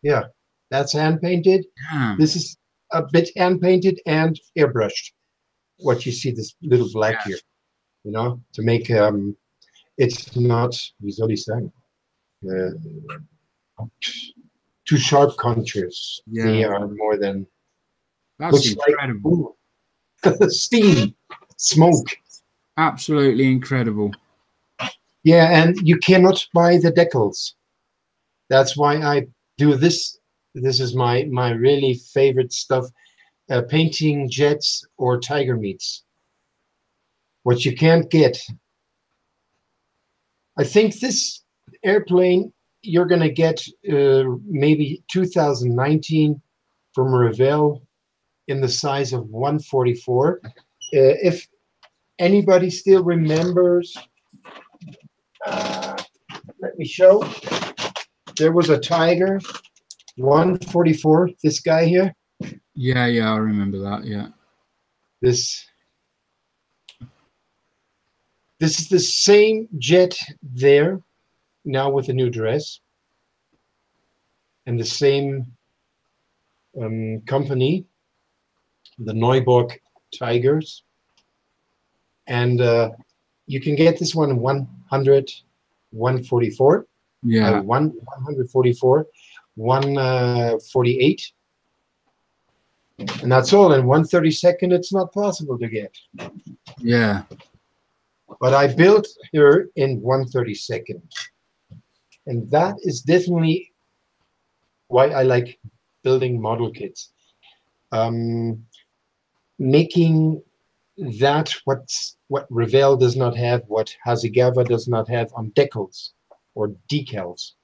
Yeah, that's hand painted. Damn. This is a bit hand painted and airbrushed. What you see, this little black here, you know, to make it's not, wie soll ich sagen, too sharp contours. Yeah. They are more than That's looks incredible. like steam, smoke. Absolutely incredible. Yeah, and you cannot buy the decals. That's why I do this. This is my really favorite stuff. Painting jets or tiger meats. What you can't get. I think this airplane you're going to get maybe 2019 from Revell in the size of 144. If anybody still remembers, let me show. There was a Tiger 144. This guy here. Yeah, I remember that. Yeah. This is the same jet there, now with a new dress, and the same company, the Neuburg Tigers, and you can get this one in 100, 144, Yeah. 144, 148, and that's all. In 132nd, it's not possible to get. Yeah. But I built her in 132nd, and that is definitely why I like building model kits. Making that what Revell does not have, what Hasegawa does not have on decals or decals.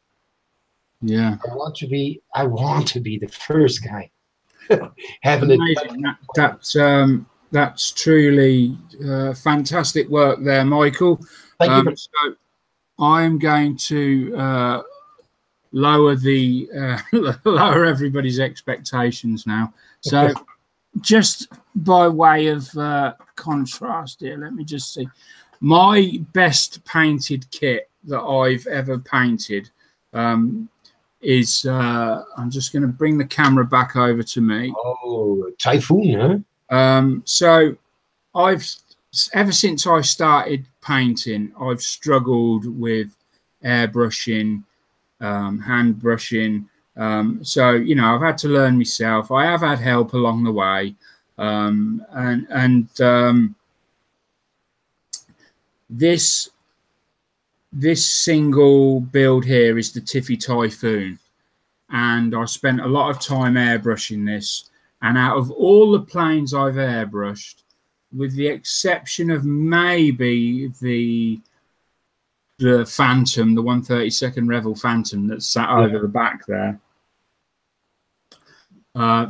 Yeah. I want to be the first guy having Amazing. That's truly fantastic work there, Michael. Thank you. So I'm going to lower lower everybody's expectations now. So just by way of contrast here, let me just see. My best painted kit that I've ever painted is I'm just going to bring the camera back over to me. Oh, Typhoon, huh? So ever since I started painting, I've struggled with airbrushing, hand brushing. So, you know, I've had to learn myself. I have had help along the way. This single build here is the Tiffy Typhoon. And I spent a lot of time airbrushing this. And out of all the planes I've airbrushed, with the exception of maybe the Phantom, the 132nd Revell Phantom that's sat over the back there,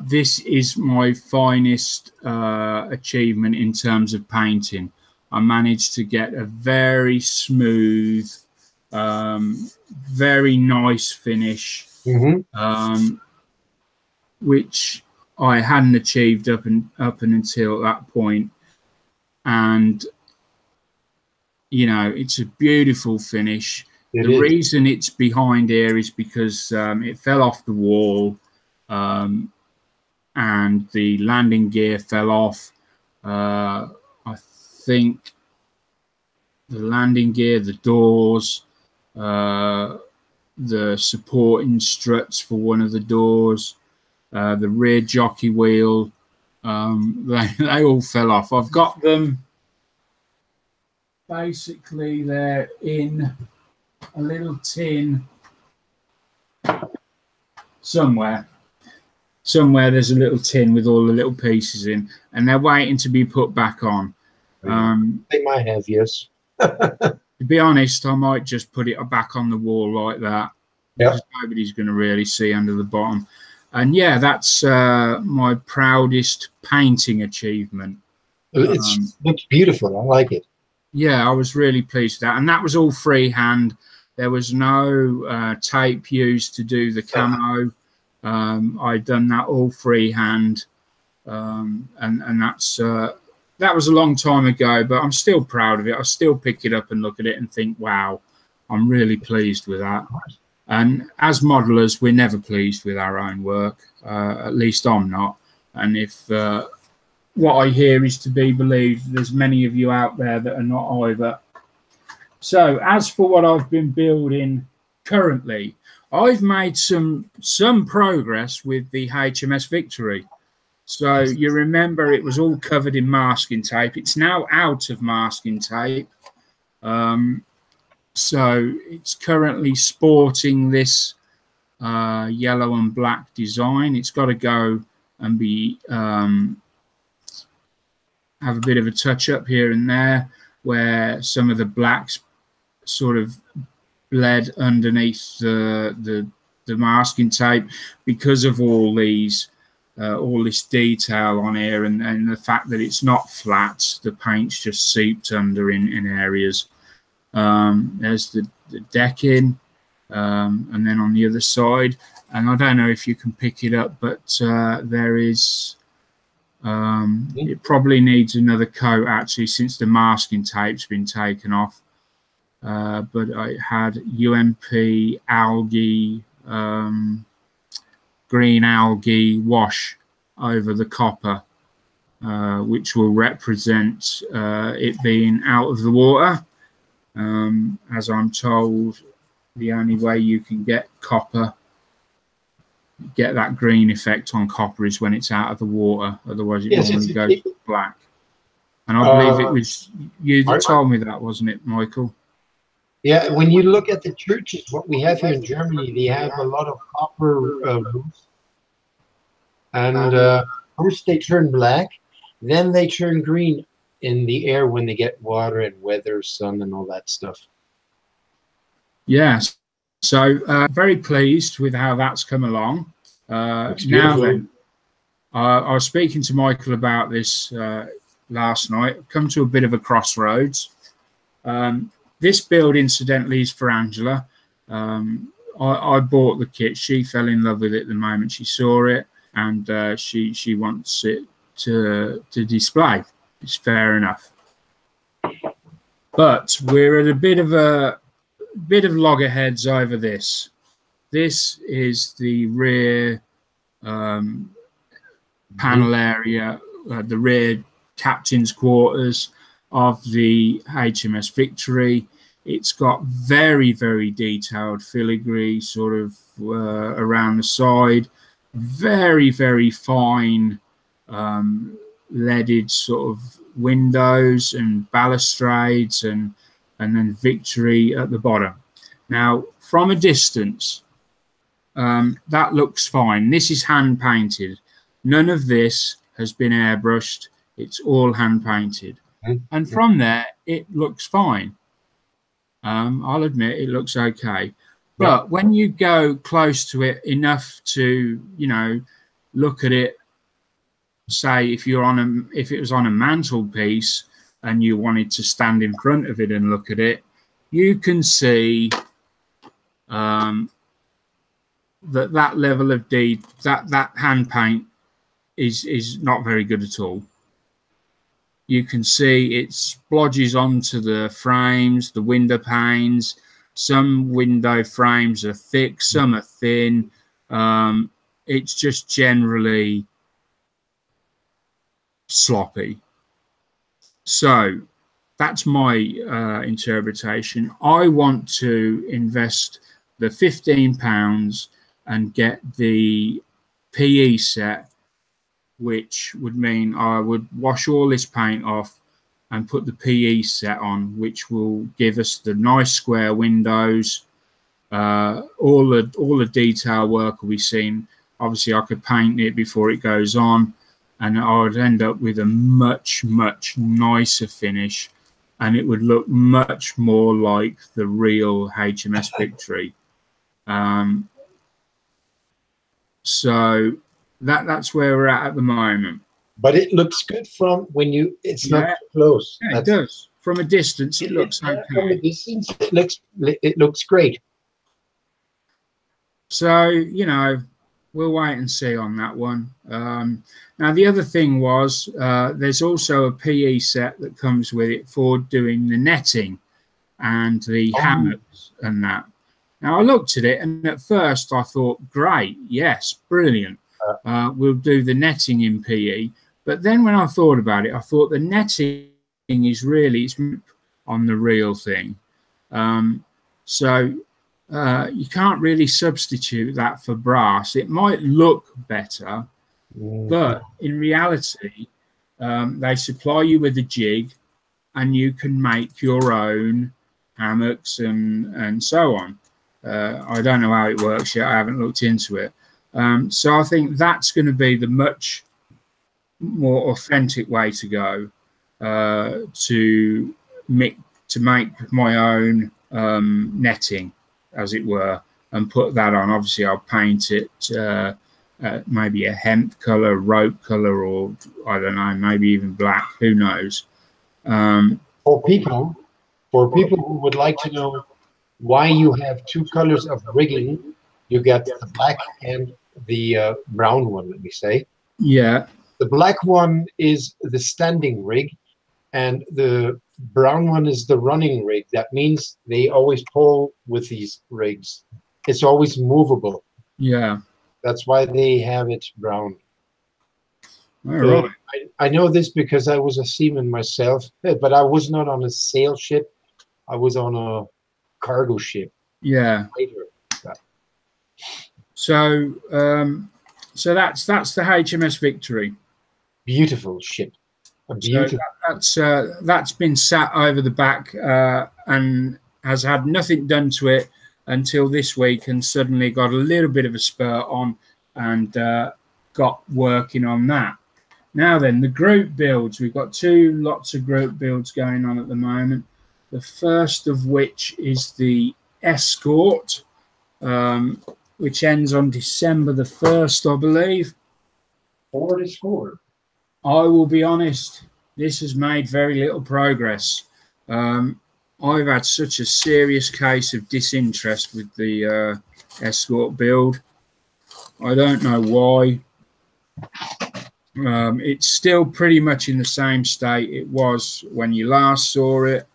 this is my finest achievement in terms of painting. I managed to get a very smooth, very nice finish, which I hadn't achieved up until that point. And you know, it's a beautiful finish. The reason it's behind here is because it fell off the wall, and the landing gear fell off. I think the landing gear, the doors, the supporting struts for one of the doors, the rear jockey wheel, they all fell off. I've got them. Basically, they're in a little tin somewhere. Somewhere there's a little tin with all the little pieces in, and they're waiting to be put back on. They might have, yes. To be honest, I might just put it back on the wall like that, because nobody's going to really see under the bottom. And yeah, that's my proudest painting achievement. It looks beautiful. I like it. Yeah, I was really pleased with that. And that was all freehand. There was no tape used to do the camo. I'd done that all freehand. And that's that was a long time ago, but I'm still proud of it. I still pick it up and look at it and think, wow, I'm really pleased with that. And as modelers, we're never pleased with our own work. At least I'm not. And if what I hear is to be believed, there's many of you out there that are not either. So as for what I've been building currently, I've made some progress with the HMS Victory. So you remember it was all covered in masking tape. It's now out of masking tape. So it's currently sporting this yellow and black design. It's got to go and be have a bit of a touch up here and there where some of the blacks sort of bled underneath the masking tape because of all this detail on here, and the fact that it's not flat. The paint's just seeped under in areas. There's the decking, and then on the other side, and I don't know if you can pick it up, but there is it probably needs another coat actually, since the masking tape's been taken off. But I had UMP algae, green algae wash over the copper, which will represent it being out of the water. As I'm told, the only way you can get that green effect on copper is when it's out of the water. Otherwise, it normally goes black. And I believe it was you that told me that, wasn't it, Michael? Yeah, when you look at the churches, what we have here in Germany, they have a lot of copper roofs. And first they turn black, then they turn green in the air when they get water and weather, sun, and all that stuff. Yes. So very pleased with how that's come along. Now then, I was speaking to Michael about this last night. I've come to a bit of a crossroads. This build, incidentally, is for Angela. I bought the kit. She fell in love with it the moment she saw it, and she wants it to display. It's fair enough. But we're at a bit of loggerheads over this. This is the rear panel area, the rear captain's quarters of the HMS Victory. It's got very, very detailed filigree sort of around the side, very, very fine leaded sort of windows and balustrades, and then Victory at the bottom. Now, from a distance, that looks fine. This is hand painted. None of this has been airbrushed. It's all hand painted. And from there, it looks fine. I'll admit it looks okay. But when you go close to it enough to, you know, look at it, say if it was on a mantelpiece and you wanted to stand in front of it and look at it, you can see that level of that hand paint is not very good at all. You can see it splodges onto the frames, the window panes. Some window frames are thick, some are thin. It's just generally sloppy. So that's my interpretation. I want to invest the £15 and get the PE set, which would mean I would wash all this paint off and put the PE set on, which will give us the nice square windows. All the detail work will be seen. Obviously, I could paint it before it goes on, and I would end up with a much, much nicer finish, and it would look much more like the real HMS Victory. So that's where we're at the moment. But it looks good from when it's not too close. Yeah, it does. From a distance, it looks okay. From a distance, it looks great. So, you know, we'll wait and see on that one. Now, the other thing was there's also a PE set that comes with it for doing the netting and the hammocks and that. Now, I looked at it, and at first I thought, great, yes, brilliant. We'll do the netting in PE. But then when I thought about it, I thought the netting is really on the real thing. So you can't really substitute that for brass. It might look better, but in reality, they supply you with a jig, and you can make your own hammocks and so on. I don't know how it works yet. I haven't looked into it. So I think that's going to be the much more authentic way to go, to make my own netting, as it were, and put that on. Obviously, I'll paint it maybe a hemp color, rope color, or I don't know, maybe even black. Who knows? For people who would like to know why you have two colors of rigging, you get the black and the brown one, let me say. Yeah. The black one is the standing rig, and the brown one is the running rig. That means they always pull with these rigs. It's always movable. Yeah. That's why they have it brown. All right. I know this because I was a seaman myself, but I was not on a sail ship. I was on a cargo ship. Yeah. Later. So, so that's the HMS Victory. Beautiful ship. A beautiful. So that's been sat over the back and has had nothing done to it until this week, and suddenly got a little bit of a spurt on and got working on that. Now then, the group builds. We've got two lots of group builds going on at the moment. The first of which is the Escort, which ends on December the 1st, I believe. Ford Escort. I will be honest, this has made very little progress. I've had such a serious case of disinterest with the Escort build. I don't know why. It's still pretty much in the same state it was when you last saw it.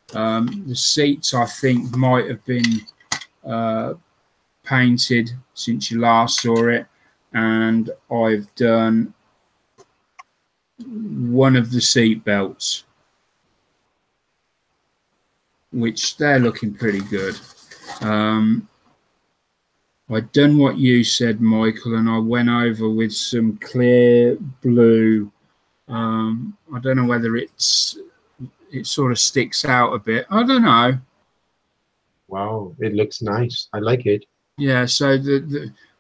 The seats, I think, might have been painted since you last saw it, and I've done one of the seat belts, which they're looking pretty good. I'd done what you said, Michael, and I went over with some clear blue. I don't know whether it sort of sticks out a bit. I don't know. Wow, it looks nice. I like it. Yeah, so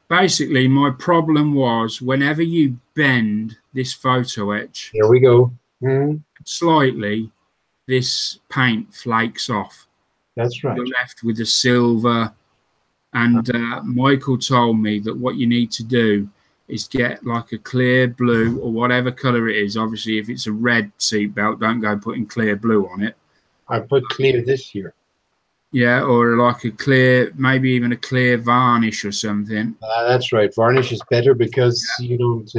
basically my problem was whenever you bend this photo etch, here we go, slightly, this paint flakes off. That's right. You're left with a silver. And Michael told me that what you need to do is get like a clear blue or whatever color it is. Obviously, if it's a red seatbelt, don't go putting clear blue on it. I put clear this year. Yeah, or like a clear, maybe even a clear varnish or something. That's right. Varnish is better because you don't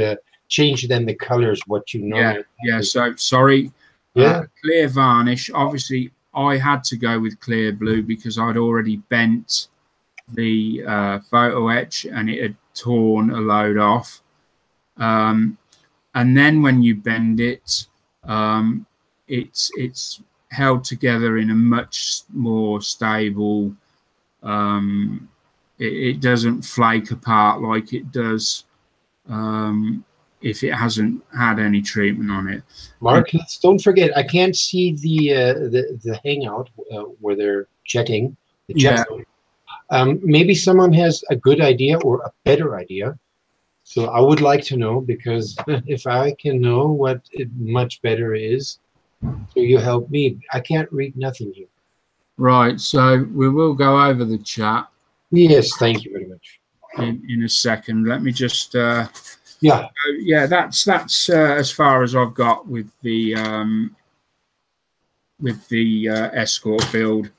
change then the colors, what you know. Yeah, so sorry. Yeah. Clear varnish. Obviously, I had to go with clear blue because I'd already bent the photo etch and it had torn a load off, and then when you bend it, it's held together in a much more stable. It doesn't flake apart like it does if it hasn't had any treatment on it. Mark, don't forget, I can't see the hangout where they're chatting. The chat. Yeah. Maybe someone has a good idea or a better idea. So I would like to know, because if I can know what much better is, so you help me. I can't read nothing here. Right, so we will go over the chat. Yes, thank you very much. In a second. Let me just... yeah. That's as far as I've got with the Escort build,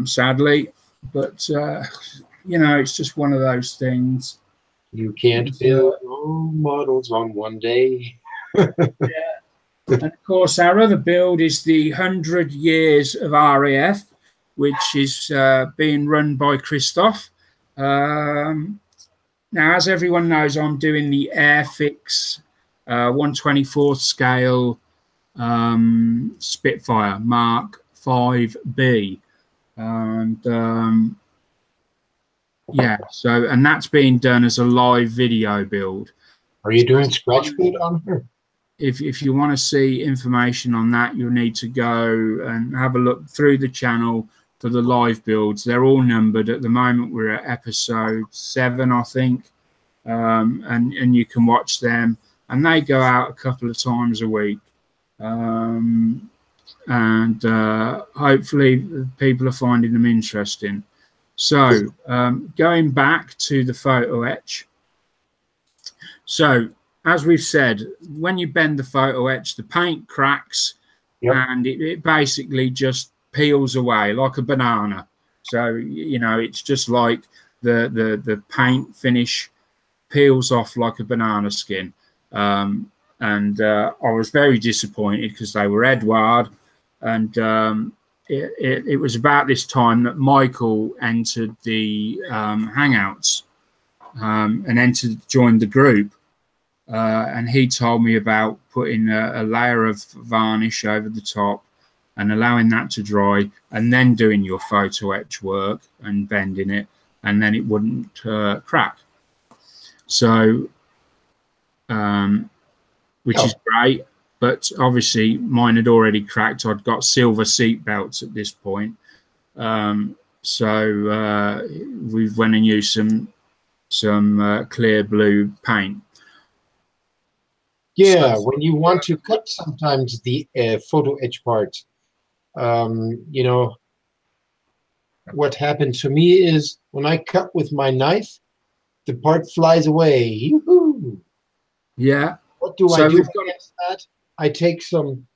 sadly. But, you know, it's just one of those things. You can't build all models on one day. Yeah. And, of course, our other build is the 100 Years of RAF, which is being run by Christoph. Now, as everyone knows, I'm doing the Airfix 1/24th scale Spitfire Mark 5B. And Yeah. So, and that's being done as a live video build. Are you doing scratch build on her? If you want to see information on that, you'll need to go and have a look through the channel for the live builds. They're all numbered. At the moment, we're at episode 7, I think, and you can watch them. And they go out a couple of times a week. And hopefully people are finding them interesting. So going back to the photo etch. So as we've said, when you bend the photo etch, the paint cracks. Yep. And it basically just peels away like a banana. So, you know, it's just like the paint finish peels off like a banana skin. And I was very disappointed because they were Edouard. And it was about this time that Michael entered the Hangouts and joined the group. And he told me about putting a layer of varnish over the top and allowing that to dry, and then doing your photo etch work and bending it, and then it wouldn't crack. So, which is great, but obviously mine had already cracked. I'd got silver seat belts at this point. So we went and used some clear blue paint. Yeah, when you want to cut sometimes the photo etch part, you know, what happened to me is when I cut with my knife, the part flies away. Yoo-hoo! Yeah. What do I do against that? I take some,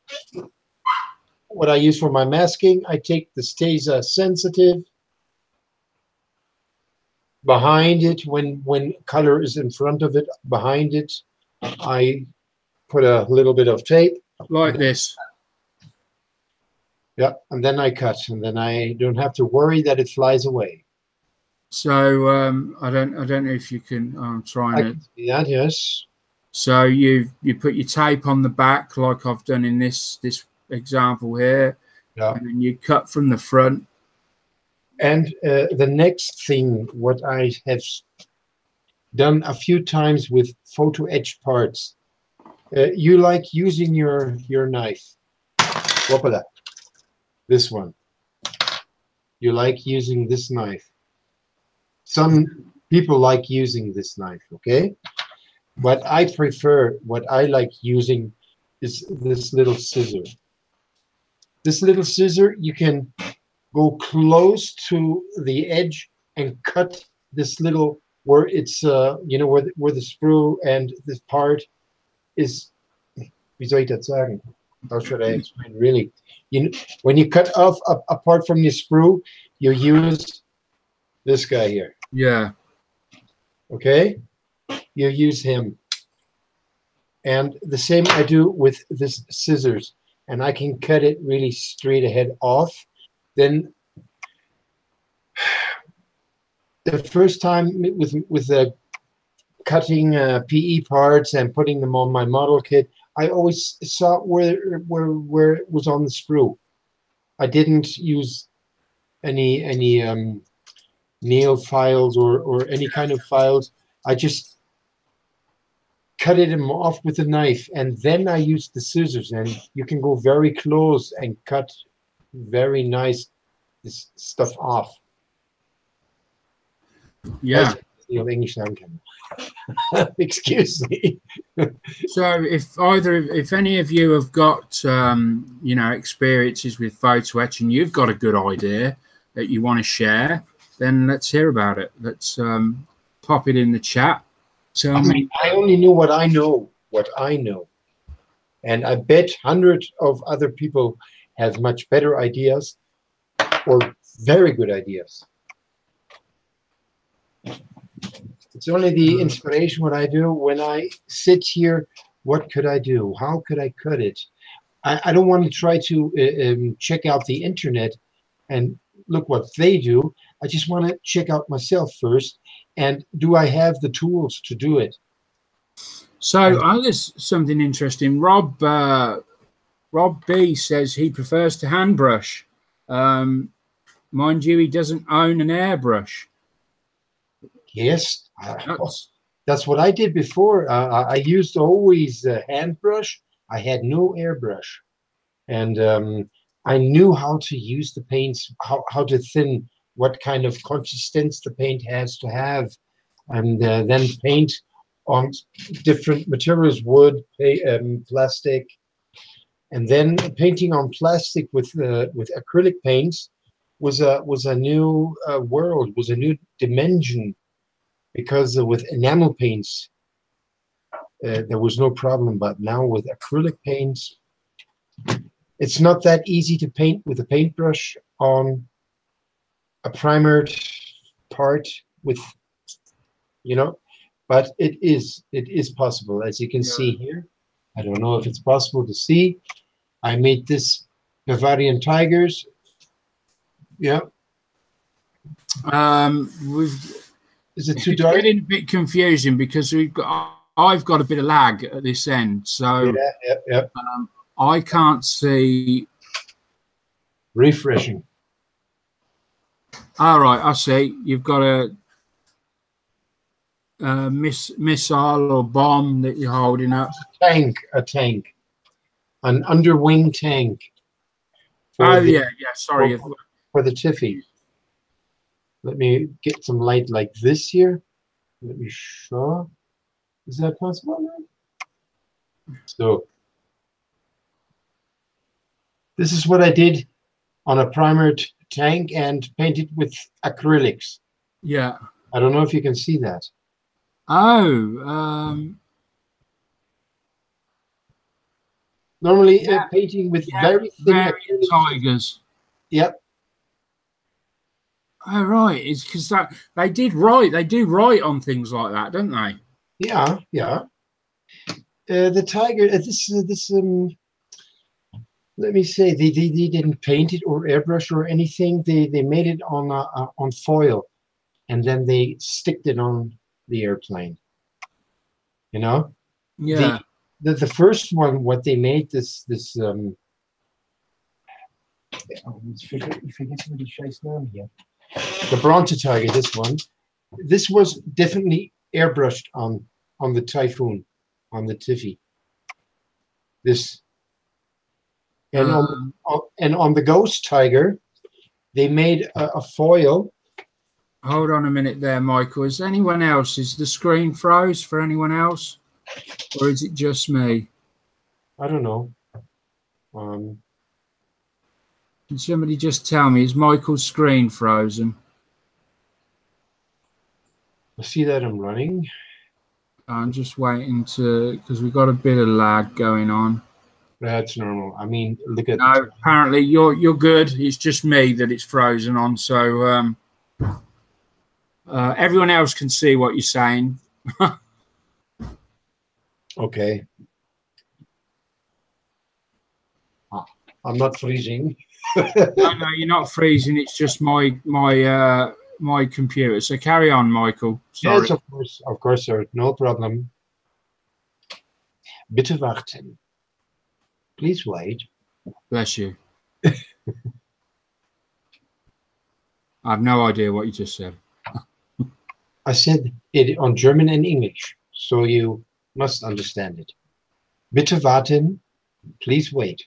what I use for my masking, I take the Stesa sensitive. Behind it, when color is in front of it, behind it, I put a little bit of tape. Like this. Yeah, and then I cut, and then I don't have to worry that it flies away. So I don't know if you can. I'm trying to. See that, yes. So you put your tape on the back like I've done in this example here, yeah. And then you cut from the front. And the next thing, what I have done a few times with photo etch parts, you like using your knife. Whoopala. This one. You like using this knife. Some people like using this knife, okay? But I prefer, what I like using is this little scissor. This little scissor, you can go close to the edge and cut this little, where it's, you know, where the sprue and this part is, wie soll ich das sagen? How should I explain really? When you cut off apart from your sprue, you use this guy here. Yeah. Okay? You use him. And the same I do with this scissors. And I can cut it really straight ahead off. Then the first time with the cutting PE parts and putting them on my model kit, I always saw where it was on the sprue. I didn't use any nail files or any kind of files. I just cut it off with a knife, and then I used the scissors, and you can go very close and cut very nice this stuff off. Yeah. Excuse me. So if any of you have got you know, experiences with photo etch and you've got a good idea that you want to share, then let's hear about it. Let's pop it in the chat. So I only know what I know, and I bet hundreds of other people have much better ideas or very good ideas. It's only the inspiration what I do when I sit here. What could I do? How could I cut it? I don't want to try to check out the internet and look what they do. I just want to check out myself first. And do I have the tools to do it? So there's something interesting. Rob B says he prefers to hand brush. Mind you, he doesn't own an airbrush. Yes, That's, that's what I did before. I used always a hand brush. I had no airbrush, and I knew how to use the paints, how to thin, what kind of consistency the paint has to have, and then paint on different materials, wood, plastic, and then painting on plastic with acrylic paints was a new world, was a new dimension, because with enamel paints there was no problem, but now with acrylic paints, it's not that easy to paint with a paintbrush on a primered part with, you know, but it is possible, as you can yeah. see here. I don't know if it's possible to see. I made this Bavarian tigers. Yeah. We've Is it too It's dark? getting a bit confusing because I've got a bit of lag at this end, Yeah, so yeah. I can't see. Refreshing. All right, I see. You've got a missile or bomb that you're holding up. A tank, an underwing tank Oh for the yeah. Sorry. for the Tiffy. Let me get some light like this here. Let me show. Is that possible? So this is what I did on a primered tank and painted with acrylics. Yeah. I don't know if you can see that. Oh. Normally Yeah. painting with Yeah. very thin Variant acrylics. tigers. Yep. Oh right. It's because that they did write. They do write on things like that, don't they? Yeah, yeah. The tiger. This. Let me say, they didn't paint it or airbrush or anything. They made it on foil, and then they sticked it on the airplane. You know, the Yeah. the first one, what they made, this oh, ich vergesse mal die scheiß Namen here. The Bronte Tiger, this was definitely airbrushed on the Typhoon, on the Tiffy. This and on the Ghost Tiger, they made a foil. Hold on a minute there, Michael. Is anyone else? Is the screen froze for anyone else? Or is it just me? I don't know. Can somebody just tell me, is Michael's screen frozen? I see that I'm running. I'm just waiting because we've got a bit of lag going on. That's normal. I mean, look at No, apparently you're good. It's just me that it's frozen on. So everyone else can see what you're saying. Okay. I'm not freezing. No, you're not freezing. It's just my computer. So carry on, Michael. Sorry. Yes, of course, sir. No problem. Bitte warten. Please wait. Bless you. I have no idea what you just said. I said it on German and English, so you must understand it. Bitte warten. Please wait.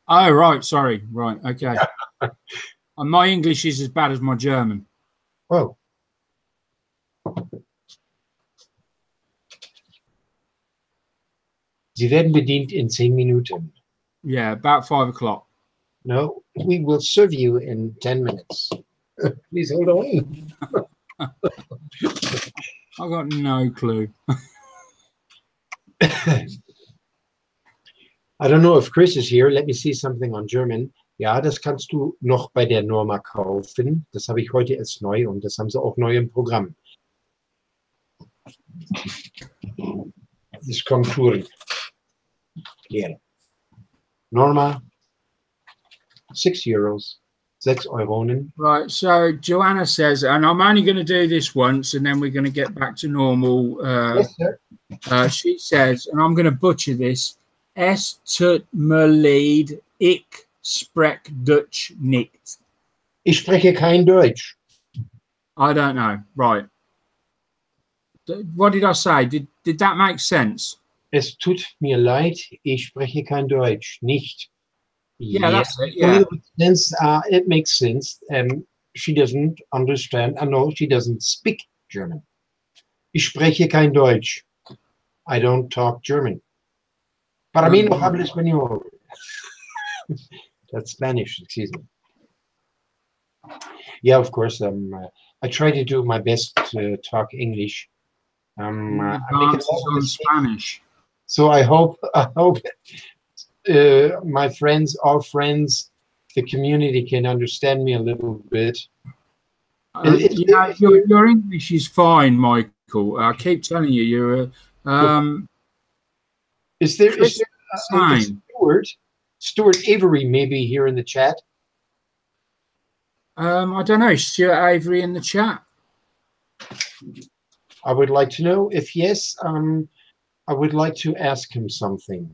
Oh, right. Sorry. Right. Okay. And my English is as bad as my German. Oh. Sie werden bedient in 10 Minuten. Yeah, about 5 o'clock. No, we will serve you in 10 minutes. Please hold on. I've got no clue. I don't know if Chris is here. Let me see something on German. Ja, das kannst du noch bei der Norma kaufen. Das habe ich heute erst neu und das haben sie auch neu im Programm. Das Konturen. Yeah. Norma, €6. 6 Euronen. Right, so Joanna says, and I'm only going to do this once and then we're going to get back to normal. Yes, sir. She says, and I'm going to butcher this, Es tut mir leid, ich spreche Dutch nicht. Ich spreche kein Deutsch. I don't know. Right. What did I say? Did that make sense? Es tut mir leid, ich spreche kein Deutsch. Nicht. Yeah, Yeah, that's it. a Yeah. little bit sense. It makes sense. She doesn't understand. No, she doesn't speak German. Ich spreche kein Deutsch. I don't talk German. Para mí no hablo español. That's Spanish, excuse me. Yeah, of course. I try to do my best to talk English. I make a lot Advances of on mistakes. Spanish. So I hope my friends, our friends, the community can understand me a little bit. Your English is fine, Michael. I keep telling you, you're Is there fine. Stuart Avery maybe here in the chat? I don't know. Stuart Avery in the chat. I would like to know. If yes, I would like to ask him something.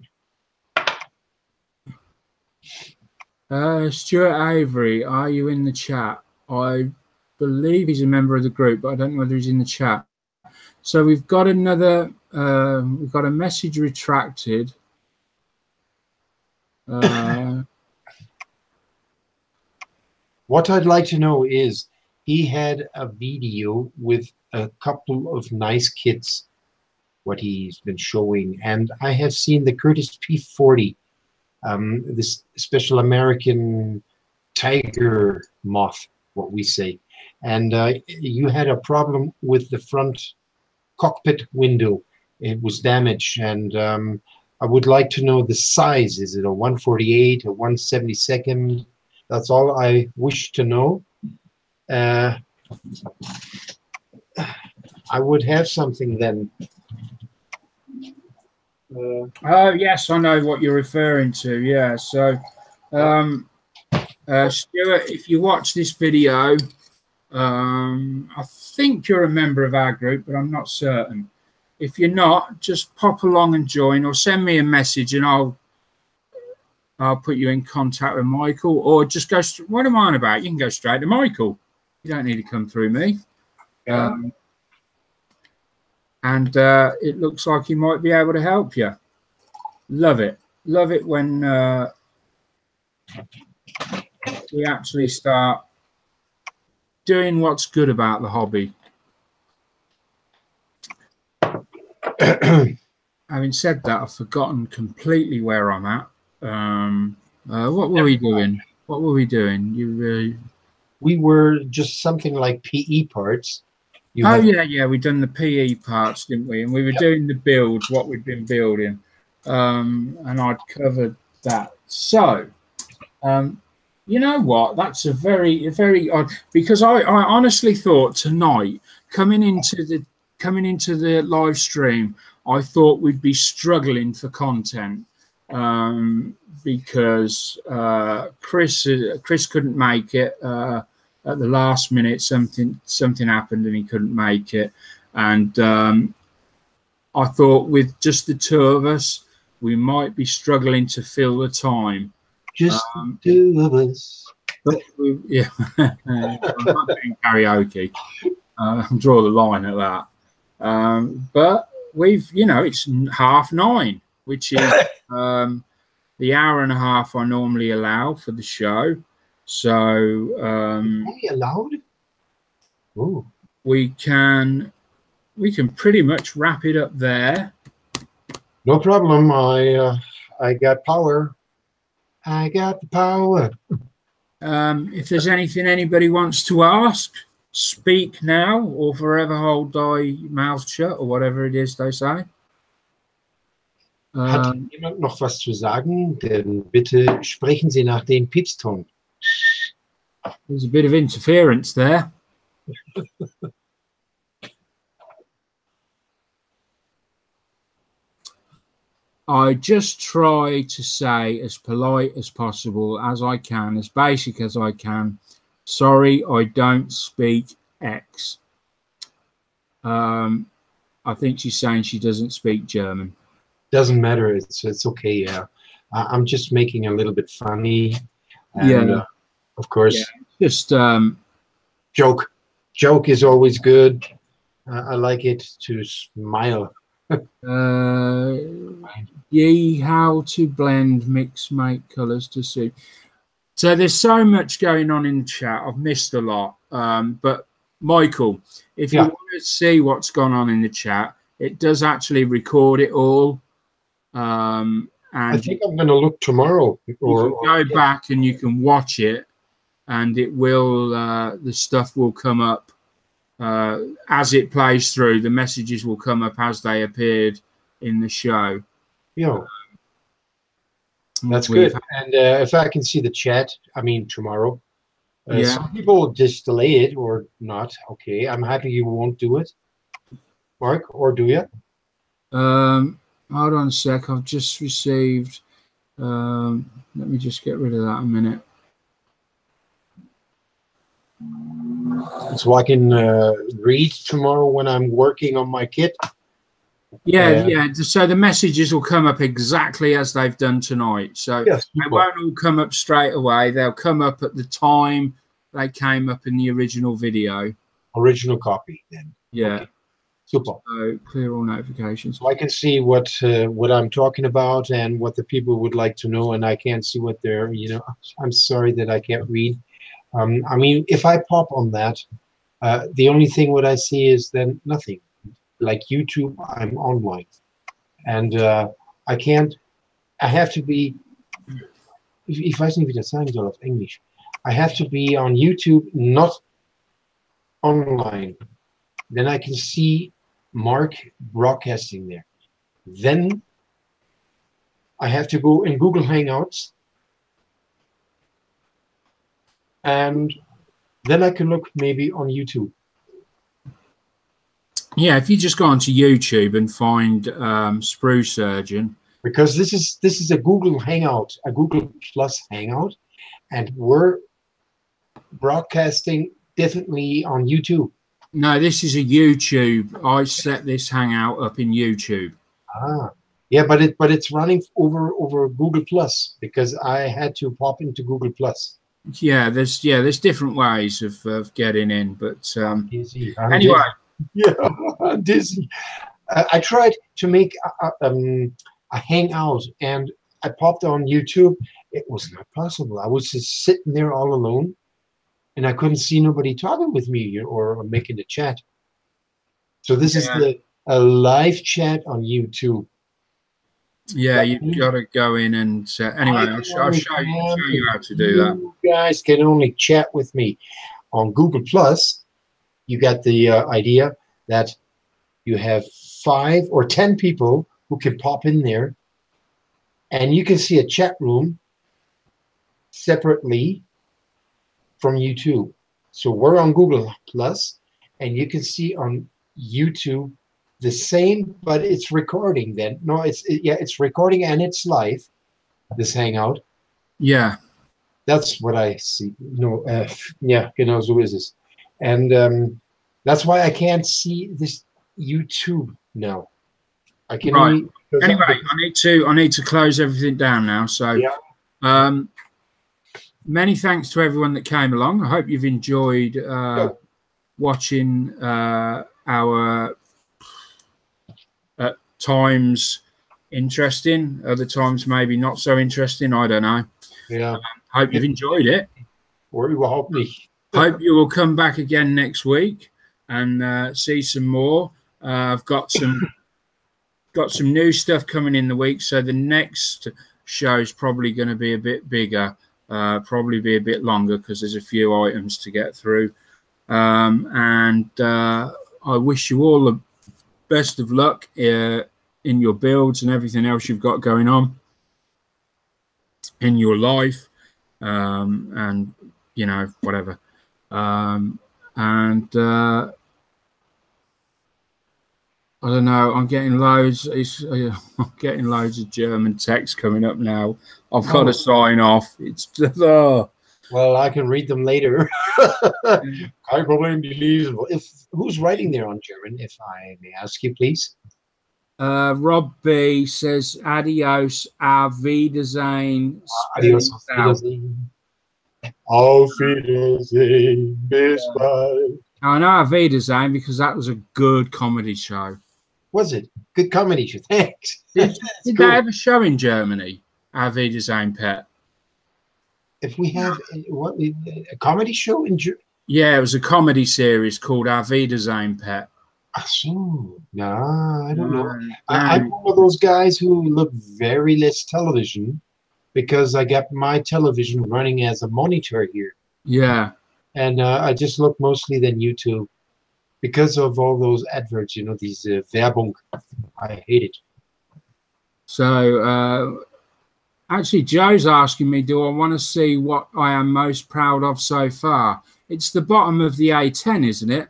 Stuart Avery, are you in the chat? I believe he's a member of the group, but I don't know whether he's in the chat. So we've got another, we've got a message retracted. What I'd like to know is, he had a video with a couple of nice kids, what he's been showing, and I have seen the Curtis P40, this special American tiger moth, what we say, and you had a problem with the front cockpit window. It was damaged, and I would like to know the size. Is it a 148, a 172nd? That's all I wish to know. I would have something then. Oh, yes, I know what you're referring to. Yeah, so Stuart, if you watch this video, I think you're a member of our group, but I'm not certain. If you're not, just pop along and join, or send me a message and I'll put you in contact with Michael, or just go. What am I on about? You can go straight to Michael. You don't need to come through me. Yeah. And it looks like he might be able to help you. Love it. Love it when we actually start doing what's good about the hobby. Having said that, I've forgotten completely where I'm at. What were we doing? What were we doing? We were just something like PE parts. Yeah, we've done the PE parts, didn't we? And we were doing the builds, what we'd been building, and I'd covered that. So, you know what? That's a very odd, because I honestly thought tonight, coming into the live stream, I thought we'd be struggling for content, because Chris couldn't make it. At the last minute, something happened and he couldn't make it. And I thought with just the two of us, we might be struggling to fill the time. Just the two of us. But yeah, I'm not doing karaoke. I'll draw the line at that. But we've, it's 9:30, which is the hour and a half I normally allow for the show. So only allowed? Ooh. we can pretty much wrap it up there. No problem. I got power. I got the power. If there's anything anybody wants to ask, speak now or forever hold thy mouth shut, or whatever it is they say. Hat jemand noch was zu sagen? Denn bitte sprechen Sie nach dem Piepston. There's a bit of interference there. I just try to say as polite as possible, as I can, as basic as I can. Sorry, I don't speak X. I think she's saying she doesn't speak German. Doesn't matter. It's okay. Yeah, I'm just making a little bit funny. And, yeah. Of course. Yeah, just joke is always good. I like it to smile. Ye how to blend, mix, make colors to suit. So there's so much going on in the chat. I've missed a lot. But Michael, if you Yeah. want to see what's gone on in the chat, it does actually record it all. And I think I'm going to look tomorrow. you can go back and you can watch it, and it will. The stuff will come up as it plays through. The messages will come up as they appeared in the show. Yeah. That's good. And if I can see the chat, I mean, tomorrow. Yeah. Some people just delay it or not. Okay, I'm happy you won't do it, Mark, or do you? Hold on a sec. I've just received. Let me just get rid of that a minute. So I can read tomorrow when I'm working on my kit. Yeah. So the messages will come up exactly as they've done tonight. So yes, they won't all come up straight away. They'll come up at the time they came up in the original video. Original copy, then. Yeah. Okay. Super. So clear all notifications. So I can see what I'm talking about and what the people would like to know, and I can't see what they're. I'm sorry that I can't read. I mean, if I pop on that, the only thing what I see is then nothing. Like YouTube, I'm online, and I can't. I have to be. Ich weiß nicht, wie das sagen soll auf Englisch. I have to be on YouTube, not online. Then I can see Mark broadcasting there. Then I have to go in Google Hangouts, and then I can look maybe on YouTube. Yeah, if you just go onto YouTube and find Sprue Surgeon. Because this is a Google Hangout, a Google Plus Hangout, and we're broadcasting differently on YouTube. No, this is a YouTube. I set this Hangout up in YouTube. Ah, yeah, but it's running over Google Plus because I had to pop into Google Plus. Yeah, there's different ways of getting in, but I'm anyway. Dizzy. Yeah, I'm dizzy. I tried to make a hangout, and I popped on YouTube. It was not possible. I was just sitting there all alone, and I couldn't see nobody talking with me or making a chat. So this is a live chat on YouTube. Yeah, you've got to go in and anyway, I'll show you how to do that. You guys can only chat with me on Google Plus. You got the idea that you have 5 or 10 people who can pop in there, and you can see a chat room separately from YouTube. So we're on Google Plus, and you can see on YouTube the same, but it's recording. Then no, it's recording and it's live. This Hangout. Yeah, that's what I see. No, yeah, genau so ist es. And that's why I can't see this YouTube now. I can only. Anyway, I need to close everything down now. So, yeah. Many thanks to everyone that came along. I hope you've enjoyed watching our at times interesting, other times maybe not so interesting. I don't know. Yeah. Hope you've enjoyed it. Or überhaupt nicht. Hope you will come back again next week and see some more. I've got some new stuff coming in the week, so the next show is probably going to be a bit bigger, probably be a bit longer because there's a few items to get through. And I wish you all the best of luck in your builds and everything else you've got going on in your life, and whatever. I don't know. I'm getting loads. I'm getting loads of German text coming up now. I've got to sign off. It's just, Well, I can read them later. Kein Problem, who's writing there on German, if I may ask you, please? Rob B says, adios, auf Wiedersehen. Adios, auf Wiedersehen. Auf Wiedersehen. Bis bald. I know Wiedersehen because that was a good comedy show. Was it? Good comedy show. Thanks. Did, That's did they cool. have a show in Germany? Wiedersehen Pet. If we have a comedy show in Germany. Yeah, it was a comedy series called Wiedersehen Pet. So, nah, I don't know. I'm Down, one of those guys who look very less television because I got my television running as a monitor here. yeah. And I just look mostly than YouTube because of all those adverts, these Werbung. I hate it. So actually, Joe's asking me, do I want to see what I am most proud of so far? It's the bottom of the A10, isn't it?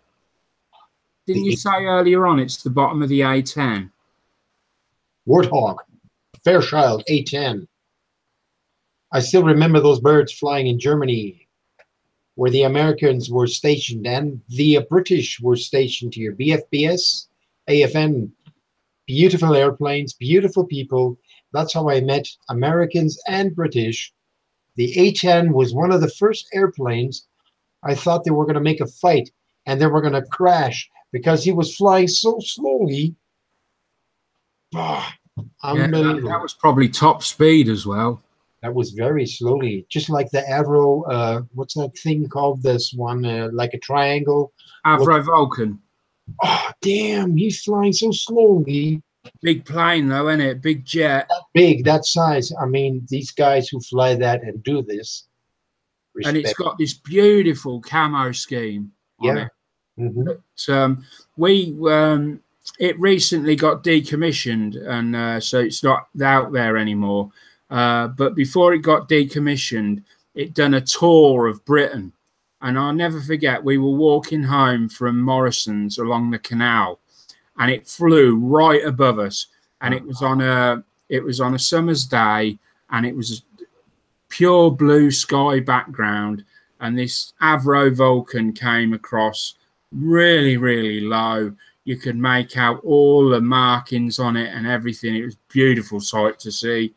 Didn't you say earlier on it's the bottom of the A10? Warthog, Fairchild, A10. I still remember those birds flying in Germany where the Americans were stationed and the British were stationed here. BFBS, AFN, beautiful airplanes, beautiful people. That's how I met Americans and British. The A-10 was one of the first airplanes. I thought they were going to make a fight and they were going to crash because he was flying so slowly. Unbelievable. That was probably top speed as well. That was very slowly, just like the Avro. What's that thing called? This one, like a triangle. Avro Vulcan. Oh, damn! He's flying so slowly. Big plane, though, isn't it? Big jet. That big, that size. I mean, these guys who fly that and do this. Respect. And it's got this beautiful camo scheme on it. But, it recently got decommissioned, and so it's not out there anymore. But before it got decommissioned, it done a tour of Britain. And I'll never forget, we were walking home from Morrison's along the canal, and it flew right above us. And it was on a summer's day, and it was a pure blue sky background. And this Avro Vulcan came across really, really low. You could make out all the markings on it and everything. It was a beautiful sight to see.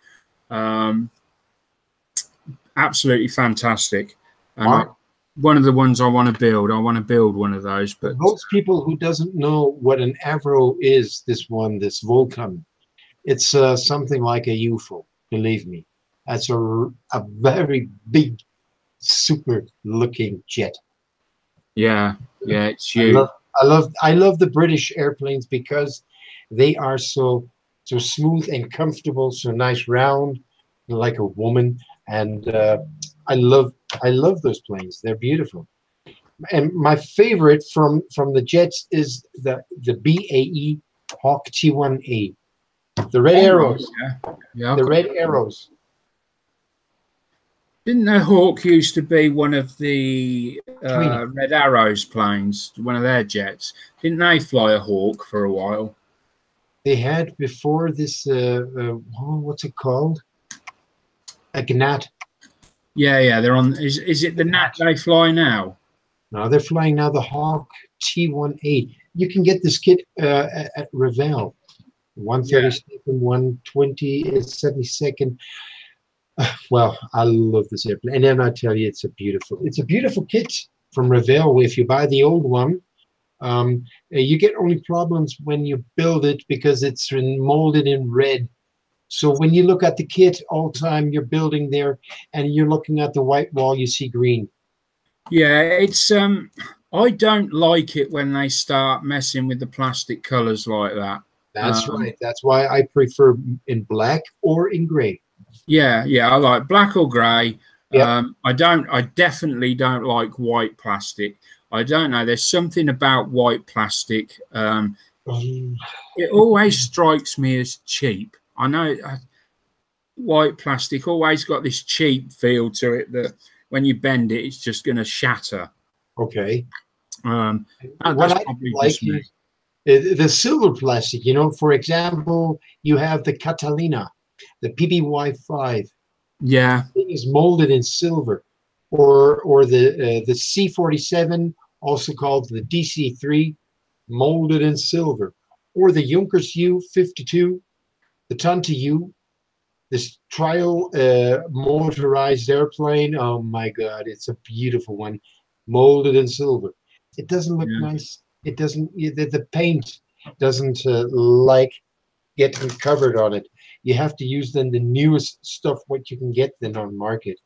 Absolutely fantastic. And one of the ones I want to build. I want to build one of those. But those people who doesn't know what an Avro is, this Vulcan, it's something like a UFO. Believe me, that's a very big, super-looking jet. Yeah, it's huge. I love the British airplanes because they are so smooth and comfortable, so nice round, like a woman, and I love those planes. They're beautiful. And my favorite from the jets is the BAE Hawk T1A, the red arrows. Yeah, the red arrows. Didn't the Hawk used to be one of the Red Arrows planes, one of their jets? Didn't they fly a Hawk for a while? They had before this, what's it called? A Gnat. Yeah, they're on. Is it the Gnat they fly now? No, they're flying now the Hawk T1A. You can get this kit at Revell. 132nd, 120, 72nd. Well, I love this airplane. And then I tell you, it's a beautiful kit from Revell. If you buy the old one, you get only problems when you build it because it's molded in red. So when you look at the kit all the time, you're building there and you're looking at the white wall, you see green. Yeah, it's I don't like it when they start messing with the plastic colors like that. That's right. That's why I prefer in black or in gray. Yeah, I like black or grey. Yep. I definitely don't like white plastic. I don't know. There's something about white plastic. It always strikes me as cheap. I know white plastic always got this cheap feel to it that when you bend it, it's just going to shatter. Okay. That's probably like the silver plastic, for example, you have the Catalina, the PBY5. Yeah. It is molded in silver. Or the C47, also called the DC3, molded in silver. Or the Junkers U52, the Tante U, this trial motorized airplane. Oh my God, it's a beautiful one, molded in silver. It doesn't look nice. It doesn't. The paint doesn't like getting covered on it. You have to use then the newest stuff what you can get then on market.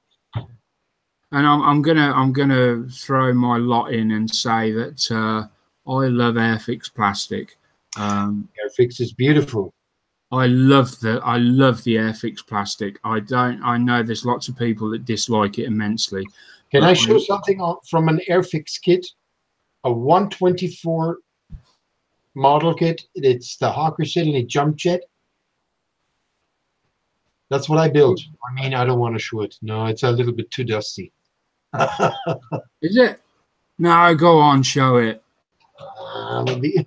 And I'm gonna throw my lot in and say that I love Airfix plastic. Airfix is beautiful. I love the Airfix plastic. I know there's lots of people that dislike it immensely. Can I show something from an Airfix kit? A 124 model kit. It's the Hawker Siddeley jump jet. That's what I built. I mean, I don't want to show it. No, it's a little bit too dusty. Is it? No, go on, show it.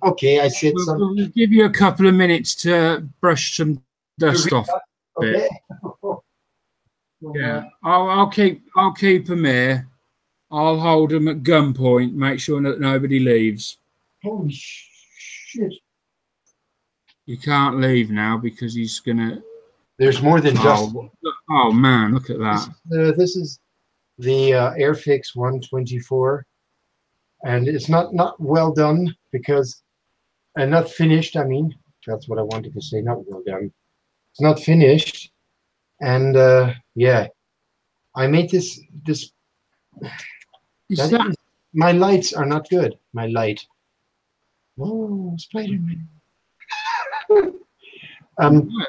Okay, I said something. We'll give you a couple of minutes to brush some dust off. Okay. Yeah, I'll keep them here. I'll hold them at gunpoint. Make sure that nobody leaves. Holy shit! You can't leave now because he's gonna. There's more than dust. Oh man, look at that. This is the Airfix 124, and it's not well done because, and not finished. I mean, that's what I wanted to say. Not well done. It's not finished, and yeah, I made this. My lights are not good. My light. Oh, Spider-Man.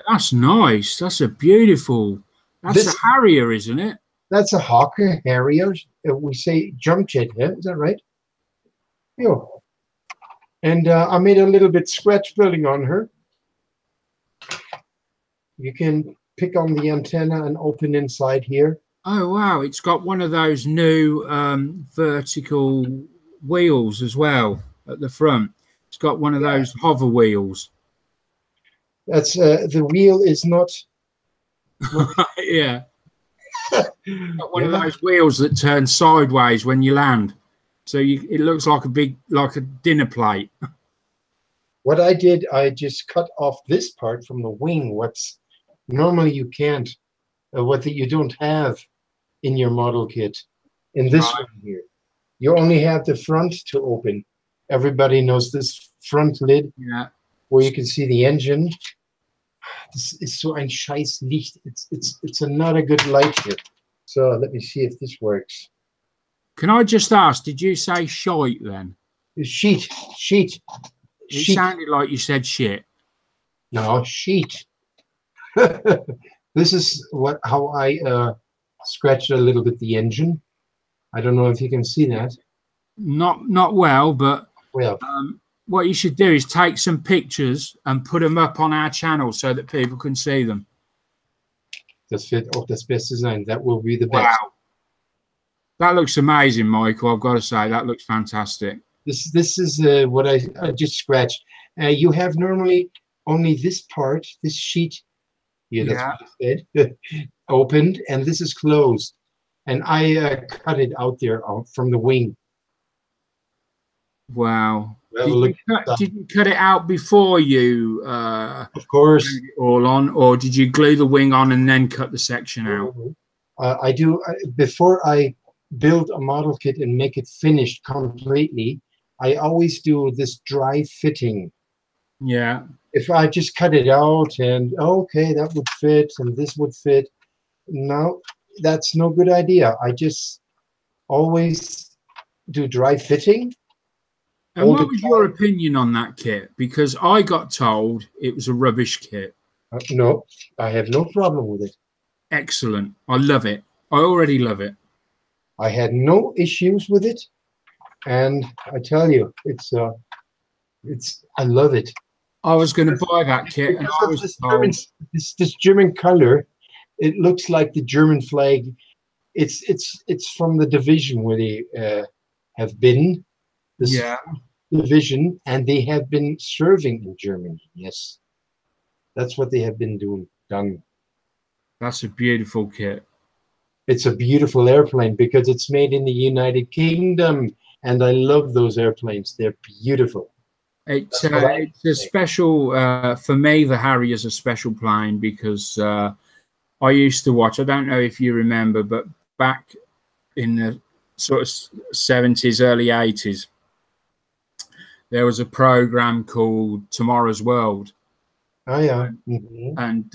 That's nice. That's a beautiful. That's a Harrier, isn't it? That's a Hawker Harrier. We say jump jet. Yeah? Is that right? Yeah. And I made a little bit scratch building on her. You can pick on the antenna and open inside here. Oh wow! It's got one of those new vertical wheels as well at the front. It's got one of those hover wheels. That's the wheel is not. Yeah. Got one of those wheels that turn sideways when you land, so it looks like a dinner plate. What I did, I just cut off this part from the wing. What's normally you can't, what that you don't have in your model kit. In this one here, you only have the front to open. Everybody knows this front lid, where you can see the engine. This is so ein scheiß Licht. It's not a good light here. So let me see if this works. Can I just ask? Did you say shite then? Sheet. It sounded like you said shit. No, sheet. This is how I scratched a little bit the engine. I don't know if you can see that. Not well, but well. What you should do is take some pictures and put them up on our channel so that people can see them. Das wird auch das Beste sein. That will be the best. Wow. That looks amazing, Michael. I've got to say, that looks fantastic. This is what I just scratched. You have normally only this part, this sheet. Yeah, that's what I said. Opened, and this is closed. And I cut it out there from the wing. Wow. Did you cut it out before you of course glued it all on, or did you glue the wing on and then cut the section out? I do before I build a model kit and make it finished completely. I always do this dry fitting. Yeah. If I just cut it out and okay, that would fit and this would fit, no, that's no good idea. I just always do dry fitting. And what was your opinion on that kit? Because I got told it was a rubbish kit. No, I have no problem with it. Excellent. I love it. I already love it. I had no issues with it. And I tell you, I love it. I was going to buy that kit. And I was told, this German color, it looks like the German flag. It's from the division where they have been. This division, and they have been serving in Germany. Yes, that's what they have been done. That's a beautiful kit. It's a beautiful airplane because it's made in the United Kingdom, and I love those airplanes. They're beautiful. It's a special for me. The Harrier is a special plane because I used to watch. I don't know if you remember, but back in the sort of 70s, early 80s. there was a program called Tomorrow's World. Oh yeah. Mm-hmm. And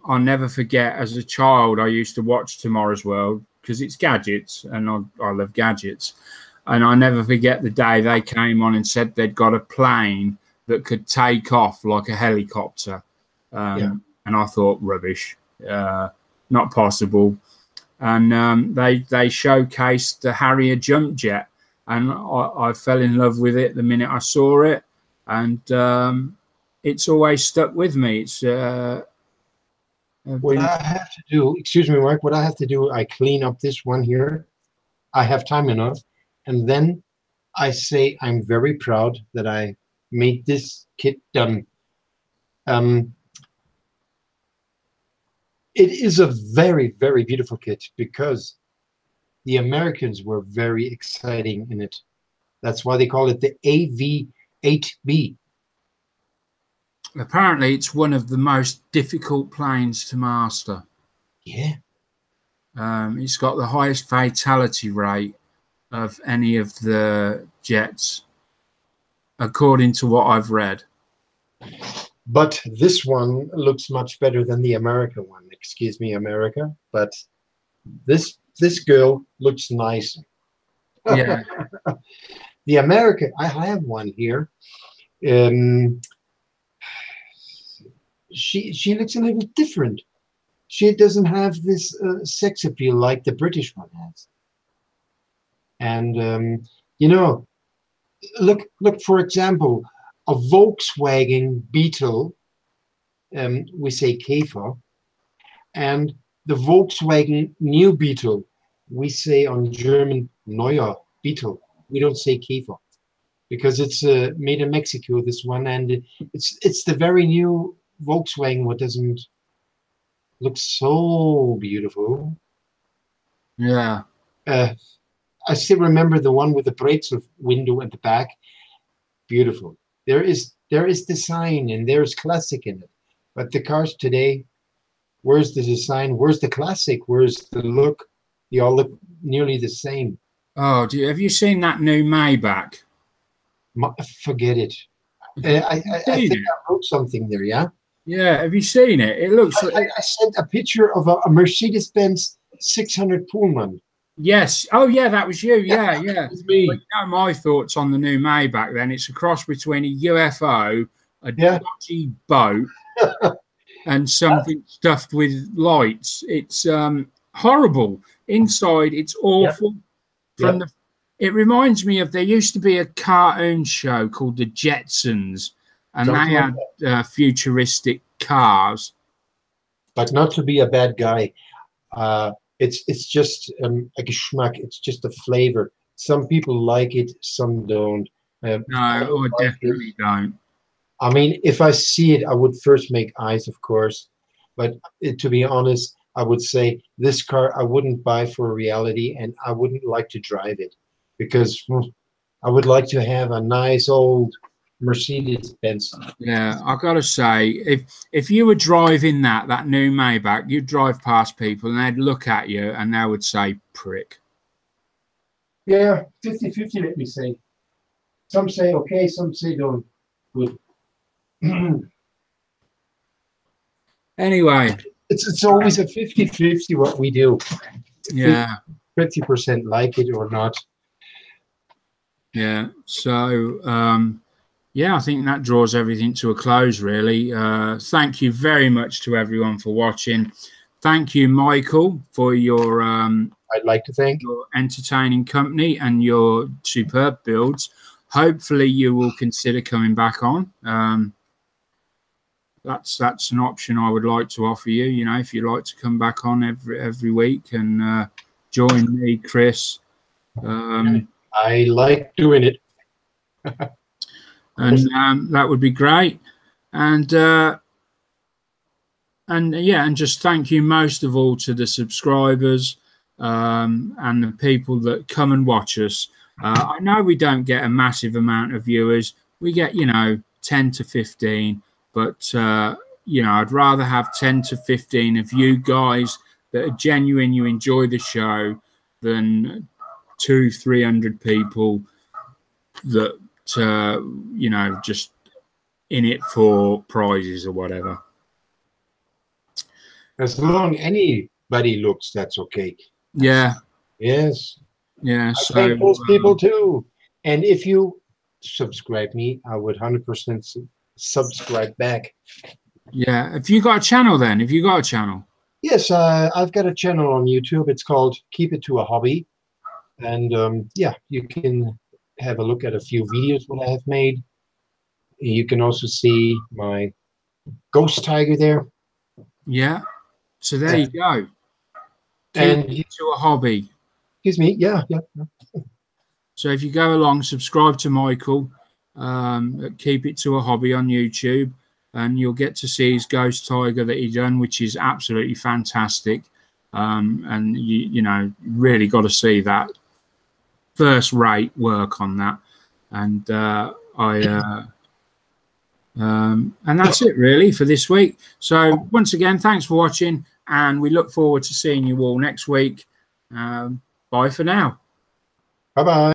I'll never forget, as a child, I used to watch Tomorrow's World because it's gadgets, and I love gadgets. And I never forget the day they came on and said they'd got a plane that could take off like a helicopter. And I thought, rubbish, not possible. And they showcased the Harrier jump jet, and I fell in love with it the minute I saw it. And it's always stuck with me. It's what I have to do, excuse me, Mark, what I have to do, I clean up this one here. I have time enough. And then I say I'm very proud that I made this kit done. It is a very, very beautiful kit because the Americans were very exciting in it. That's why they call it the AV-8B. Apparently, it's one of the most difficult planes to master. Yeah. It's got the highest fatality rate of any of the jets, according to what I've read. But this one looks much better than the American one. Excuse me, America. But this girl looks nice. Yeah. The American, I have one here. She looks a little different. She doesn't have this sex appeal like the British one has. And you know, look for example, a Volkswagen Beetle, we say Käfer, and the Volkswagen New Beetle, we say on German Neuer Beetle. We don't say Käfer because it's made in Mexico, this one, and it's the very new Volkswagen what doesn't look so beautiful. Yeah. I still remember the one with the Brezel window at the back. Beautiful. There is design and there's classic in it. But the cars today, where's the design? Where's the classic? Where's the look? They all look nearly the same. Oh, have you seen that new Maybach? Forget it. I think I wrote something there, yeah? Yeah, have you seen it? It looks like... I sent a picture of a Mercedes-Benz 600 Pullman. Yes. Oh, yeah, that was you. Yeah. It's me. But you know my thoughts on the new Maybach then. It's a cross between a UFO, a dodgy boat, and something stuffed with lights. It's horrible. Inside, it's awful. It reminds me of, there used to be a cartoon show called The Jetsons, and they had futuristic cars. But not to be a bad guy. It's just a geschmack. It's just a flavor. Some people like it, some don't. No, I definitely don't. I mean, if I see it, I would first make eyes, of course. But to be honest, I would say this car I wouldn't buy for reality, and I wouldn't like to drive it because I would like to have a nice old Mercedes-Benz. Yeah, I gotta say, if you were driving that new Maybach, you'd drive past people and they'd look at you and they would say, prick. Yeah, 50-50, let me say. Some say okay, some say don't. Good. Anyway. It's always a 50-50 what we do. Yeah. 50% like it or not. Yeah, so... yeah, I think that draws everything to a close, really. Thank you very much to everyone for watching. Thank you, Michael, for your I'd like to thank your entertaining company and your superb builds. Hopefully, you will consider coming back on. That's an option I would like to offer you. You know, if you'd like to come back on every week and join me, Chris. I like doing it. And that would be great. And just thank you most of all to the subscribers and the people that come and watch us. I know we don't get a massive amount of viewers. We get, 10 to 15, but I'd rather have 10 to 15 of you guys that are genuine, you enjoy the show, than 200-300 people that you know, just in it for prizes or whatever. As long anybody looks, that's okay. Yeah. Yes. Yeah. I So thank those people too. And if you subscribe me, I would 100% subscribe back. yeah. Have you got a channel then? Have you got a channel? Yes, I've got a channel on YouTube. It's called Keep It to a Hobby. And yeah, you can have a look at a few videos what I have made. You can also see my ghost tiger there. Yeah. So there you go. Keep And it to a hobby. excuse me, yeah. So if you go along, subscribe to Michael, Keep It to a Hobby on YouTube, and you'll get to see his ghost tiger that he done, which is absolutely fantastic. And you know, really got to see that. First rate work on that. And and that's it really for this week. So once again, thanks for watching, and we look forward to seeing you all next week. Bye for now. Bye-bye.